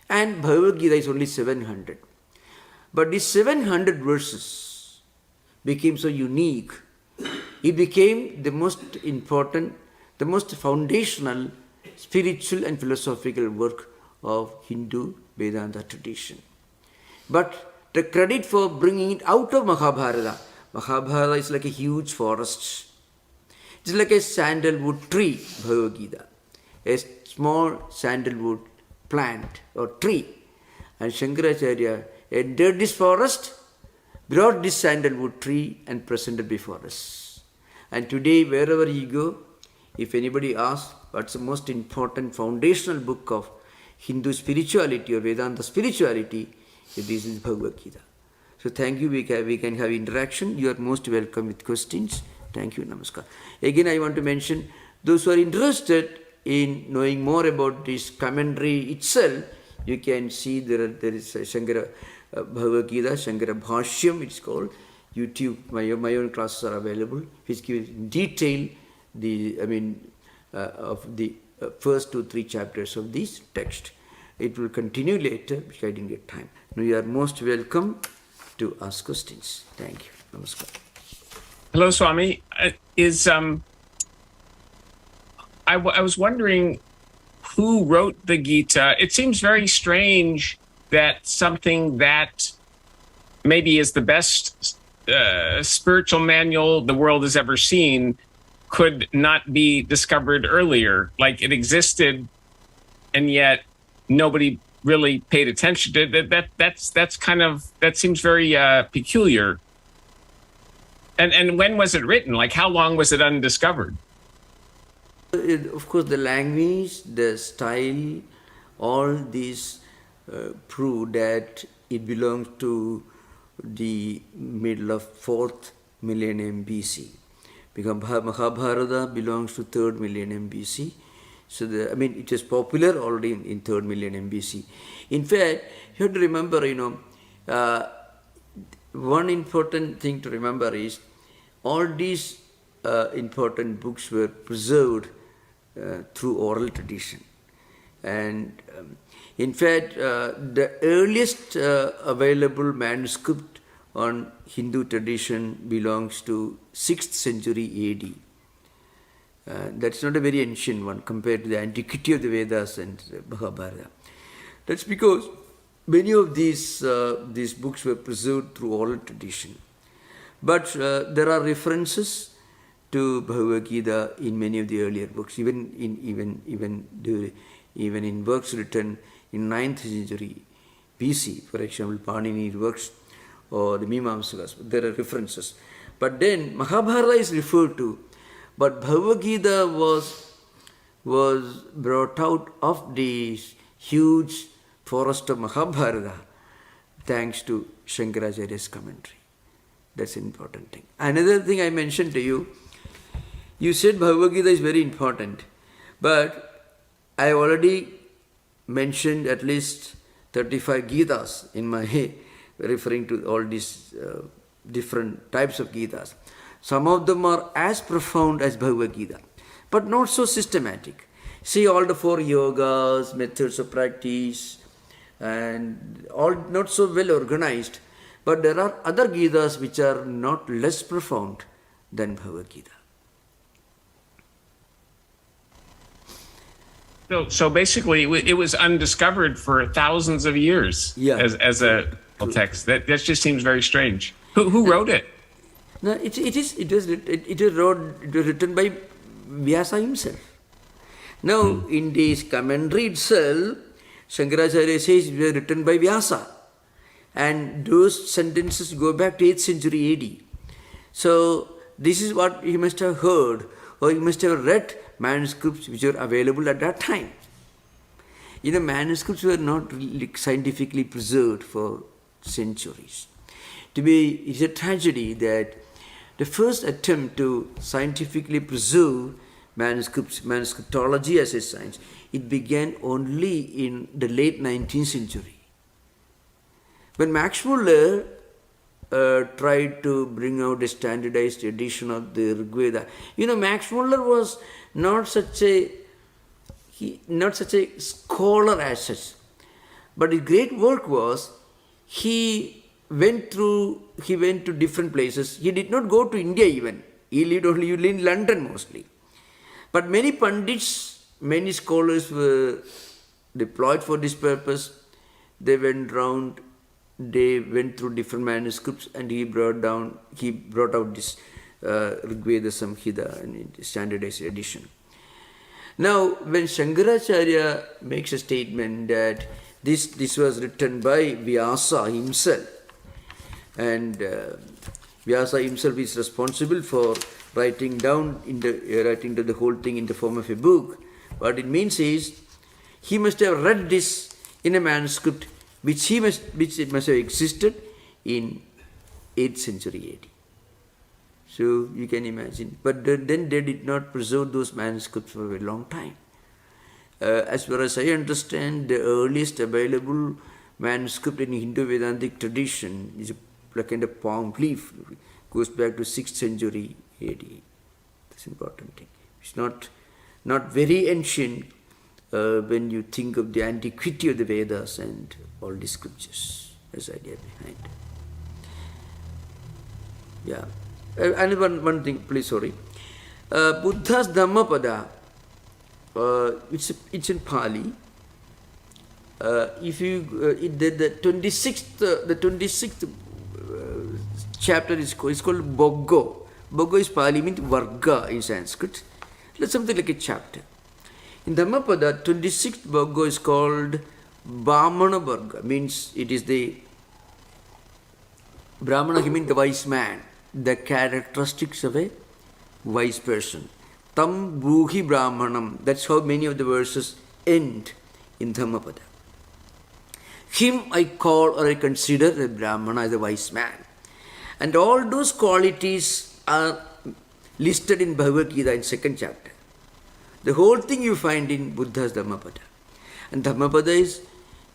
And Bhagavad Gita is only 700. But these 700 verses became so unique. It became the most important, the most foundational spiritual and philosophical work of Hindu Vedanta tradition. But the credit for bringing it out of Mahabharata is like a huge forest. It's like a sandalwood tree, Bhagavad Gita. A small sandalwood plant or tree. And Shankaracharya entered this forest, brought this sandalwood tree and presented before us. And today, wherever you go, if anybody asks what's the most important foundational book of Hindu spirituality or Vedanta spirituality, this is Bhagavad Gita. So thank you, we can have interaction. You are most welcome with questions. Thank you, namaskar. Again, I want to mention, those who are interested in knowing more about this commentary itself, you can see there is a Shankara Bhagavad Gita, Shankara Bhashyam it's called. YouTube, my own classes are available, which gives in detail of the first 2-3 chapters of this text. It will continue later because I didn't get time. Now you are most welcome to ask questions. Thank you. Namaskar. Hello, Swami. I was wondering who wrote the Gita. It seems very strange that something that maybe is the best spiritual manual the world has ever seen could not be discovered earlier. Like it existed, and yet nobody really paid attention to it. That seems very peculiar. And when was it written? Like how long was it undiscovered? Of course, the language, the style, all these prove that it belongs to the middle of 4th millennium BC. Because Mahabharata belongs to 3rd millennium BC. So, it is popular already in 3rd millennium BC. In fact, you have to remember, one important thing to remember is all these important books were preserved through oral tradition. And in fact, the earliest available manuscript on Hindu tradition belongs to 6th century AD. That's not a very ancient one compared to the antiquity of the Vedas and Bhagavad. That's because many of these books were preserved through oral tradition. But there are references to Bhagavad Gita in many of the earlier books, even in works written in 9th century BC, for example, Panini's works or the Mimamsakas, there are references. But then Mahabharata is referred to, but Bhagavad Gita was brought out of this huge forest of Mahabharata thanks to Shankaracharya's commentary. That's an important thing. Another thing I mentioned to you, you said Bhagavad Gita is very important, but I already mentioned at least 35 Gitas in my referring to all these different types of Gitas. Some of them are as profound as Bhagavad Gita, but not so systematic. See all the 4 yogas, methods of practice, and all not so well organized. But there are other Gitas which are not less profound than Bhagavad Gita. So basically, it was undiscovered for thousands of years as a text. That just seems very strange. Who wrote it? No, it was written by Vyasa himself. Now, in this commentary itself, Shankaracharya says it was written by Vyasa. And those sentences go back to 8th century AD. So, this is what he must have heard, or he must have read manuscripts which were available at that time. Manuscripts were not really scientifically preserved for centuries. It's a tragedy that the first attempt to scientifically preserve manuscripts, manuscriptology as a science, it began only in the late 19th century. When Max Muller tried to bring out a standardized edition of the Rig Veda, Max Muller was not such a scholar as such, but his great work was he went to different places. He did not go to India even. He lived in London mostly. But many pandits, many scholars were deployed for this purpose. They went round. They went through different manuscripts, and he brought out this Rig Veda Samhita in standardized edition. Now, when Shankaracharya makes a statement that this was written by Vyasa himself, and Vyasa himself is responsible for writing down the whole thing in the form of a book. What it means is he must have read this in a manuscript which it must have existed in 8th century AD. So you can imagine. But then they did not preserve those manuscripts for a very long time. As far as I understand, the earliest available manuscript in Hindu Vedantic tradition is a kind of palm leaf. It goes back to 6th century AD. That's important thing. It's not very ancient when you think of the antiquity of the Vedas and all the scriptures. That's the idea behind. Yeah. And one thing, please, sorry. Buddha's Dhammapada, it's in Pali. If you the 26th chapter is called Boggo. Boggo is Pali, means Varga in Sanskrit. It's something like a chapter. In Dhammapada, 26th Boggo is called Brahmana Varga, means it is the Brahmana, he means the wise man, the characteristics of a wise person. Tam Bruhi Brahmanam. That's how many of the verses end in Dhammapada. Him I call or I consider a Brahmana as a wise man. And all those qualities are listed in Bhagavad Gita in 2nd chapter. The whole thing you find in Buddha's Dhammapada. And Dhammapada is,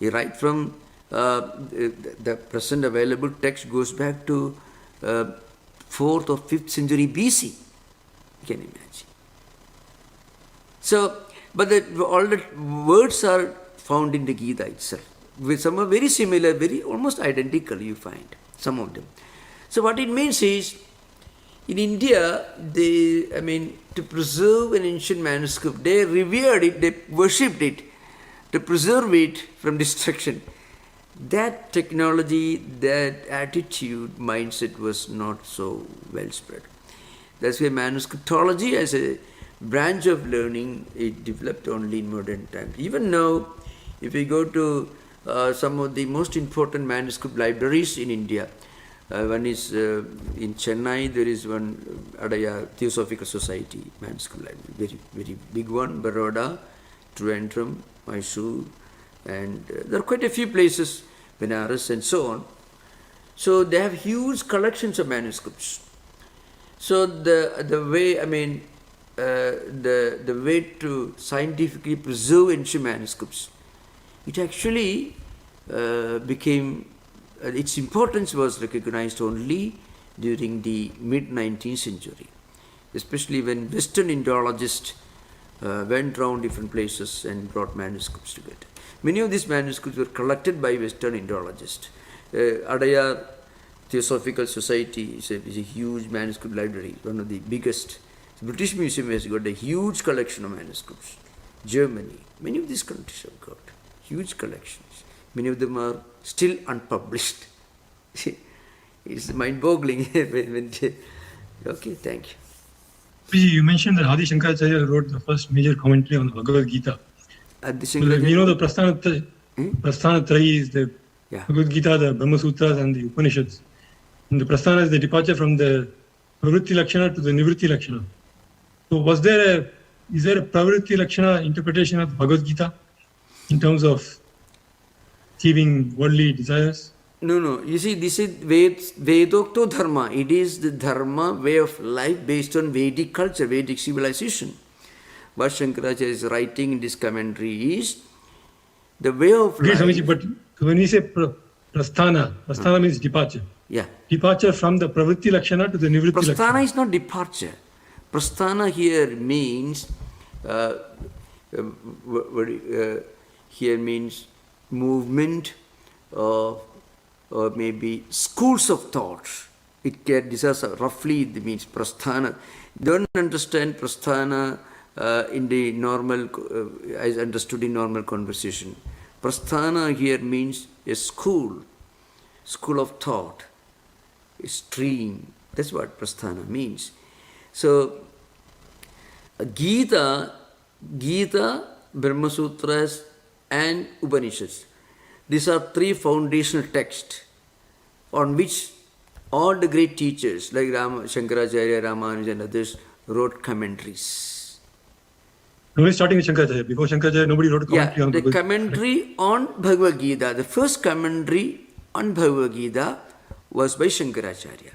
right from the present available text goes back to 4th or 5th century BC. You can imagine. So, but all the words are found in the Gita itself. With some are very similar, very almost identical you find, some of them. So what it means is, in India, to preserve an ancient manuscript, they revered it, they worshipped it, to preserve it from destruction. That technology, that attitude, mindset was not so well spread. That's why manuscriptology as a branch of learning, it developed only in modern times. Even now, if we go to some of the most important manuscript libraries in India, one is in Chennai, there is one Adaya Theosophical Society manuscript library, very, very big one, Baroda, Trivandrum, Mysore, and there are quite a few places, Benares and so on. So they have huge collections of manuscripts. So the way to scientifically preserve ancient manuscripts, it actually became, its importance was recognized only during the mid-19th century, especially when Western Indologists went around different places and brought manuscripts together. Many of these manuscripts were collected by Western Indologists. Adaya Theosophical Society is a huge manuscript library, one of the biggest. The British Museum has got a huge collection of manuscripts. Germany, many of these countries have got huge collections. Many of them are still unpublished. It's mind-boggling. Okay, thank you. You mentioned that Adi Shankaracharya wrote the first major commentary on the Bhagavad Gita. We know the Prasthana Trayi is the Bhagavad Gita, the Brahma Sutras and the Upanishads. And the Prasthana is the departure from the Pravritti Lakshana to the Nivritti Lakshana. So is there a Pravritti Lakshana interpretation of the Bhagavad Gita in terms of achieving worldly desires? No. You see, this is Vedokto Dharma. It is the Dharma, way of life based on Vedic culture, Vedic civilization. What Shankaracharya is writing in this commentary is the way of life. Swamiji, but when we say Prasthana means departure. Yeah. Departure from the Pravritti Lakshana to the Nivritti Lakshana. Prasthana is not departure. Prasthana here means movement or maybe schools of thought. This is roughly it means Prasthana. Don't understand Prasthana in the normal, as understood in normal conversation. Prasthana here means a school of thought, a stream. That's what Prasthana means. So, Gita Gita, Brahma Sutras, and Upanishads. These are three foundational texts on which all the great teachers like Shankaracharya, Ramanuja and others wrote commentaries. Only starting with Shankaracharya. Before Shankaracharya, nobody wrote a commentary on the Bhagavad. commentary on Bhagavad Gita. The first commentary on Bhagavad Gita was by Shankaracharya.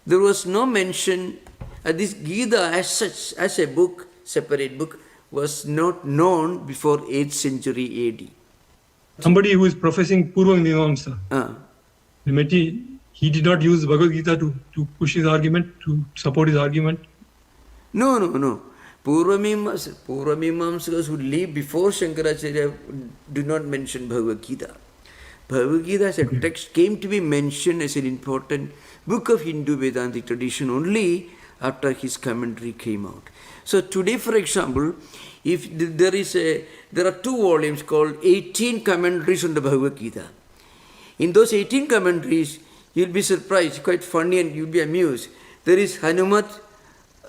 There was no mention, this Gita as such, as a book, separate book, was not known before 8th century AD. Somebody who is professing Purva Mimamsa, he did not use Bhagavad Gita to push his argument, to support his argument. No. Purva Mimamsakas who lived before Shankaracharya do not mention Bhagavad Gita. Bhagavad Gita as a text came to be mentioned as an important book of Hindu Vedantic tradition only after his commentary came out. So today, for example, if there are 2 volumes called 18 commentaries on the Bhagavad Gita. In those 18 commentaries, you'll be surprised, quite funny, and you'll be amused. There is Hanumat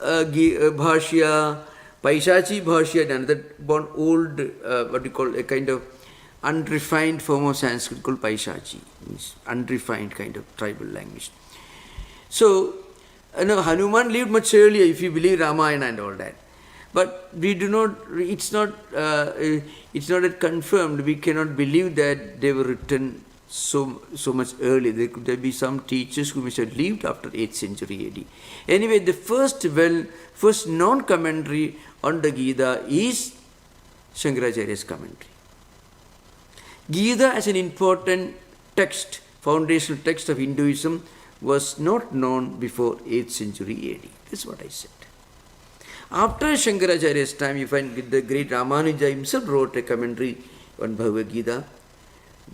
Bhashya, Paishachi Bhashya, and another one old, what you call a kind of unrefined form of Sanskrit called Paishachi, means unrefined kind of tribal language. So, Hanuman lived much earlier if you believe Ramayana and all that. But we do not, it's not yet confirmed. We cannot believe that they were written so much earlier. There could be some teachers who must have lived after 8th century AD. Anyway, the first non-commentary on the Gita is Shankaracharya's commentary. Gita as an important text, foundational text of Hinduism, was not known before 8th century AD. That's what I said. After Shankaracharya's time, you find the great Ramanuja himself wrote a commentary on Bhagavad Gita.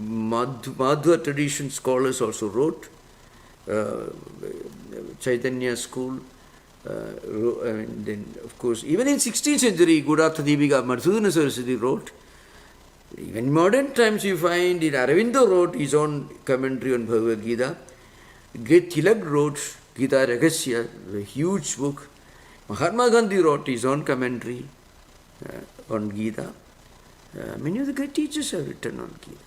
Madhva tradition scholars also wrote. Chaitanya school. And then, of course, even in 16th century, Gudartha Deepika Madhusudana Saraswati wrote. Even in modern times, you find that Aurobindo wrote his own commentary on Bhagavad Gita. Great Tilak wrote Gita Raghasya, a huge book. Mahatma Gandhi wrote his own commentary on Gita. Many of the great teachers have written on Gita.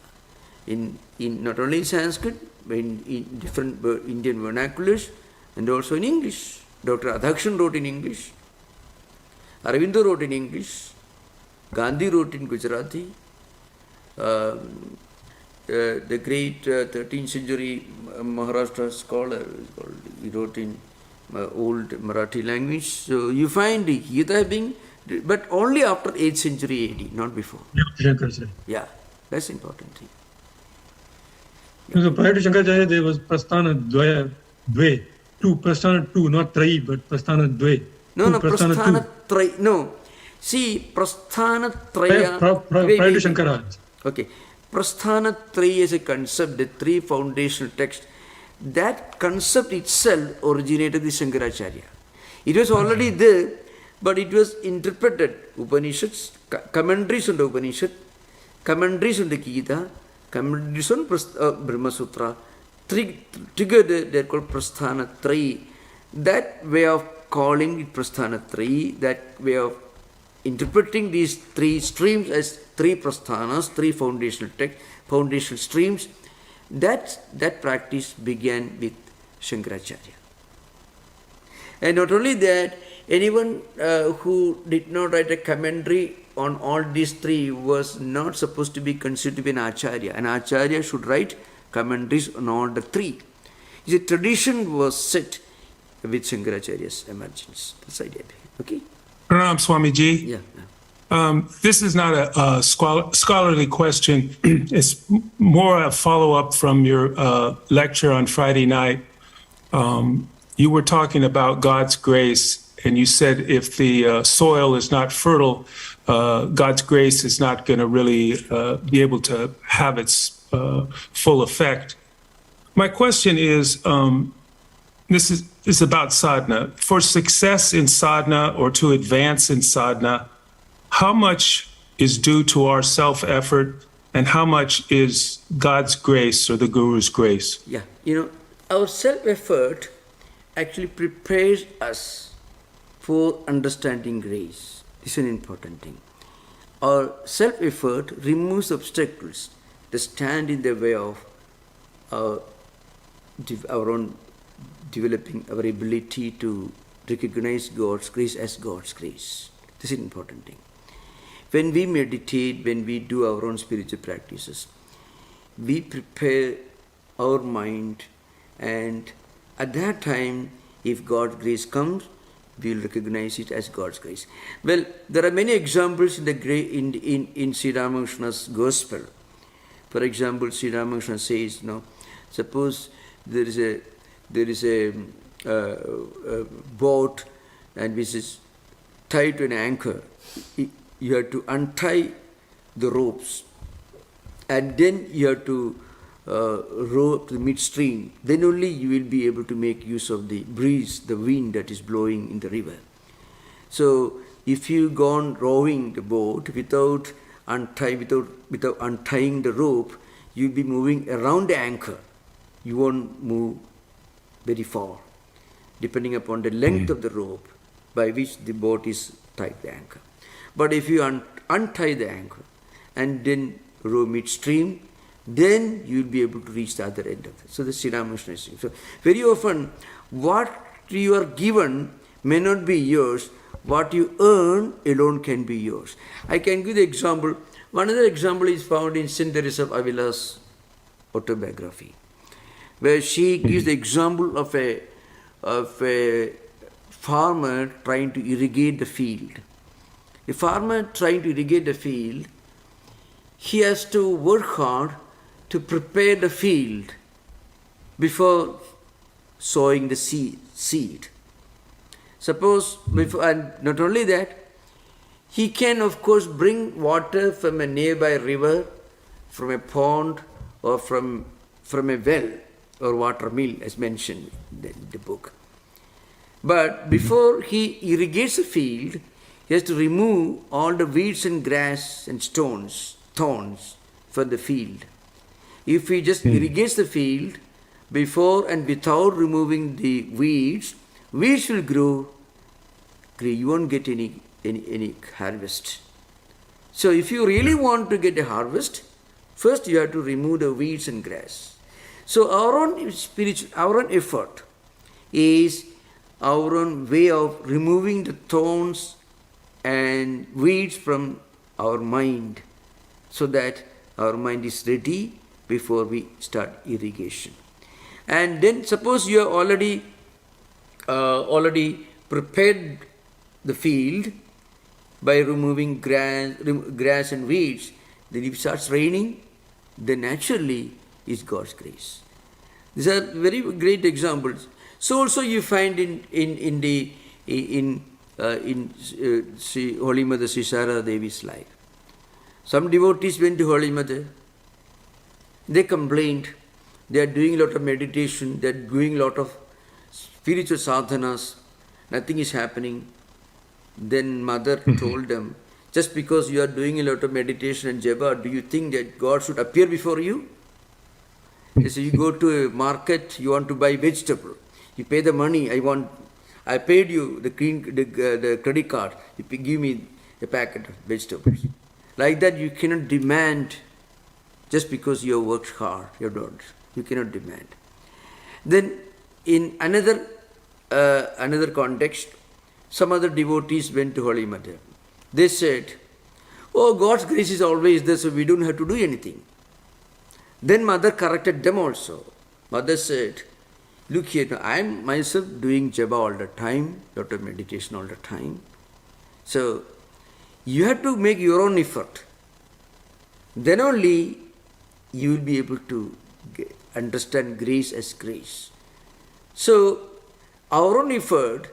In not only in Sanskrit, but in different Indian vernaculars and also in English. Dr. Adhakshan wrote in English. Aurobindo wrote in English. Gandhi wrote in Gujarati. The great 13th century Maharashtra scholar, he wrote in old Marathi language. So you find Gita being, but only after 8th century AD, not before. Yeah, that's important thing. So prior to Shankaracharya, there was Prasthana Dve, Prasthana 2, not Trayi, but Prasthana Dve. No, Prasthana Trayi, no. See, Prasthana Traya. Prior to Shankaracharya. Okay. Prasthana Trayi as a concept, the 3 foundational texts, that concept itself originated with Shankaracharya. It was already there, but it was interpreted. Upanishads, commentaries on the Upanishad, commentaries on the Gita, commentaries on Brahma Sutra, together they are called Prasthana Trayi. That way of calling it Prasthana Trayi, that way of interpreting these 3 streams as 3 prasthanas, 3 foundational streams, that practice began with Shankaracharya. And not only that, anyone who did not write a commentary on all these 3 was not supposed to be considered to be an acharya. An acharya should write commentaries on all the 3. The tradition was set with Shankaracharya's emergence. That's the idea. Okay? Pranam, Swamiji. Yeah. This is not a scholarly question. It's more a follow-up from your lecture on Friday night. You were talking about God's grace, and you said if the soil is not fertile, God's grace is not going to really be able to have its full effect. My question is, this is about sadhana. For success in sadhana or to advance in sadhana, how much is due to our self-effort and how much is God's grace or the Guru's grace? Yeah, our self-effort actually prepares us for understanding grace. This is an important thing. Our self-effort removes obstacles that stand in the way of our own developing our ability to recognize God's grace as God's grace. This is an important thing. When we meditate, when we do our own spiritual practices, we prepare our mind, and at that time, if God's grace comes, we will recognize it as God's grace. Well, there are many examples in Sri Ramakrishna's Gospel. For example, Sri Ramakrishna says, suppose there is a boat and which is tied to an anchor. You have to untie the ropes, and then you have to row to the midstream. Then only you will be able to make use of the breeze, the wind that is blowing in the river. So if you go on rowing the boat without untying the rope, you'll be moving around the anchor. You won't move very far, depending upon the length of the rope by which the boat is tied to the anchor. But if you untie the anchor and then row midstream, then you will be able to reach the other end of it. So the Sri Ramakrishna is saying. So very often, what you are given may not be yours. What you earn alone can be yours. I can give the example. One other example is found in St. Teresa of Avila's autobiography, where she gives the example of a farmer trying to irrigate the field. A farmer trying to irrigate the field, he has to work hard to prepare the field before sowing the seed. Suppose, and not only that, he can of course bring water from a nearby river, from a pond, or from a well or water mill, as mentioned in the book. But before he irrigates the field, he has to remove all the weeds and grass and thorns from the field. If he just irrigates the field before and without removing the weeds will grow. You won't get any harvest. So if you really want to get a harvest, first you have to remove the weeds and grass. So our own effort is our own way of removing the thorns and weeds from our mind, so that our mind is ready before we start irrigation. And then suppose you have already prepared the field by removing grass and weeds. Then if it starts raining, then naturally is God's grace. These are very great examples. So also you find in Holy Mother Sri Sarada Devi's life. Some devotees went to Holy Mother. They complained. They are doing a lot of meditation. They are doing a lot of spiritual sadhanas. Nothing is happening. Then Mother told them, just because you are doing a lot of meditation and japa, do you think that God should appear before you? So you go to a market, you want to buy vegetable. You pay the money. I paid you the credit card. You give me a packet of vegetables. Like that, you cannot demand just because you have worked hard. You cannot demand. Then, in another context, some other devotees went to Holy Mother. They said, "Oh, God's grace is always there, so we don't have to do anything." Then Mother corrected them also. Mother said, "Look here, I am myself doing japa all the time, lot of meditation all the time. So, you have to make your own effort. Then only you will be able to understand grace as grace." So, our own effort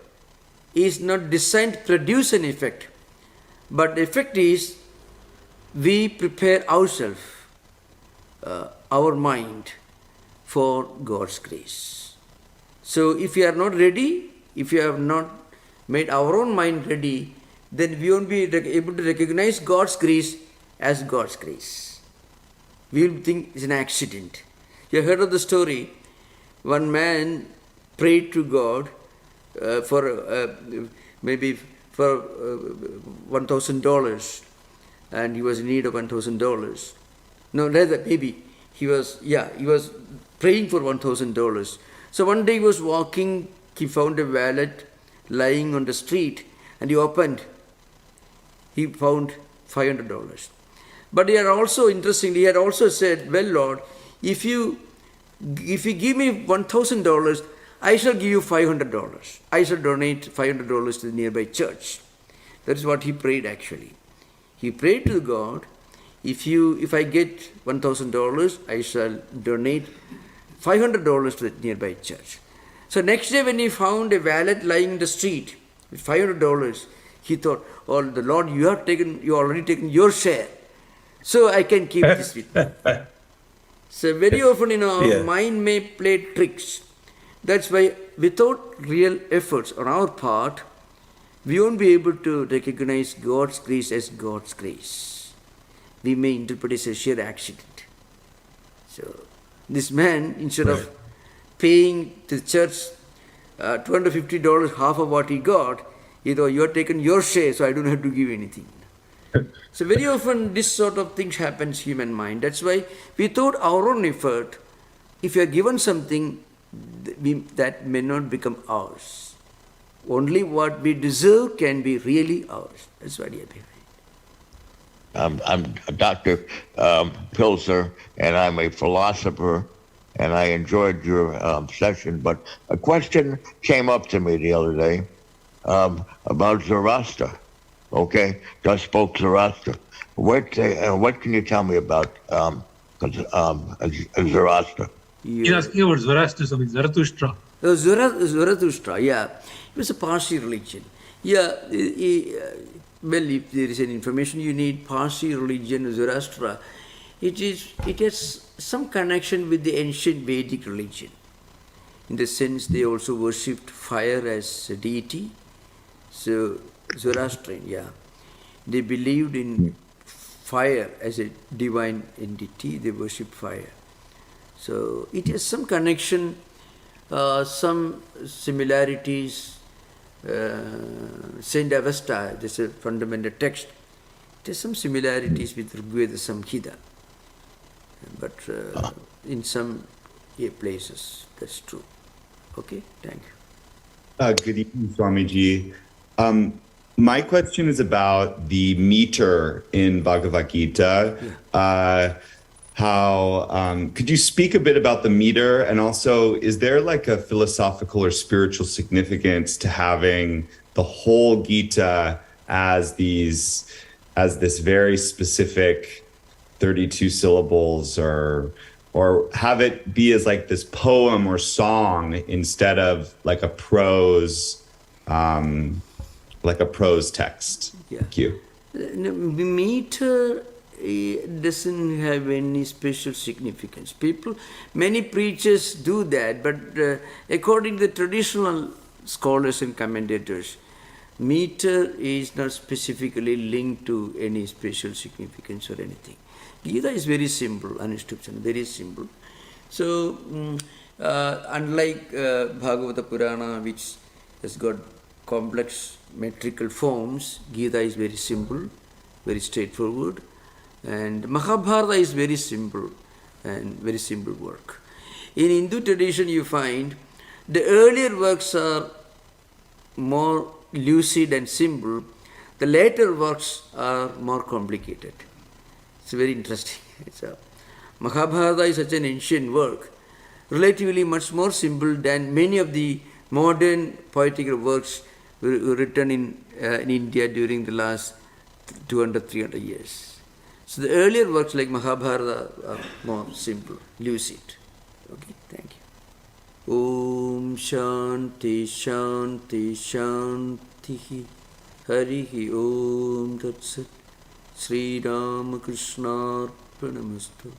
is not designed to produce an effect, but the effect is we prepare ourselves, our mind, for God's grace. So if you are not ready, if you have not made our own mind ready, then we won't be able to recognize God's grace as God's grace. We will think it's an accident. You have heard of the story. One man prayed to God for maybe for $1,000, and he was in need of $1,000. No, rather, maybe he was praying for $1,000. So one day he was walking, he found a wallet lying on the street, and he opened. He found $500. But he had also, interestingly, he had also said, well, Lord, if you give me $1,000, I shall give you $500. I shall donate $500 to the nearby church. That is what he prayed actually. He prayed to God, if I get $1,000, I shall donate $500 to the nearby church. So next day when he found a wallet lying in the street with $500, he thought, oh, the Lord, you already taken your share. So I can keep this with me. So very often, our mind may play tricks. That's why without real efforts on our part, we won't be able to recognize God's grace as God's grace. We may interpret it as a sheer accident. So this man, instead of paying to the church $250, half of what he got, he thought, you have taken your share, so I don't have to give anything. So very often this sort of things happens in human mind. That's why without our own effort, if you are given something, that may not become ours. Only what we deserve can be really ours. That's what I believe. I'm Dr. Pilser, and I'm a philosopher, and I enjoyed your session. But a question came up to me the other day about Zoroaster. Okay, just spoke Zoroaster. What can you tell me about Zoroaster? He's asking about Zoroaster, Zarathustra. Zarathustra, yeah. It was a Parsi religion. Yeah, well, if there is any information you need, Parsi religion, Zoroaster, it has some connection with the ancient Vedic religion. In the sense, they also worshipped fire as a deity. So, Zoroastrian, yeah. They believed in fire as a divine entity. They worshipped fire. So, it has some connection, some similarities. Saint Avesta, this is a fundamental text. It has some similarities with Rigveda Samhita. But in some places, that's true. Okay, thank you. Good evening, Swamiji. My question is about the meter in Bhagavad Gita. Could you speak a bit about the meter, and also is there like a philosophical or spiritual significance to having the whole Gita as this very specific 32 syllables, or have it be as like this poem or song instead of like a prose text? Yeah. Thank you. The meter doesn't have any special significance. Many preachers do that, but according to the traditional scholars and commentators, meter is not specifically linked to any special significance or anything. Gita is very simple, Anushtup, very simple. So, unlike Bhagavata Purana, which has got complex metrical forms, Gita is very simple, very straightforward. And Mahabharata is very simple and very simple work. In Hindu tradition, you find the earlier works are more lucid and simple. The later works are more complicated. It's very interesting. Mahabharata is such an ancient work, relatively much more simple than many of the modern poetical works written in India during the last 200-300 years. So the earlier works like Mahabharata are more simple, lucid. Okay, thank you. Om Shanti Shanti Shanti Harihi Om Tat Sat Sri Ramakrishna Arpanamastu.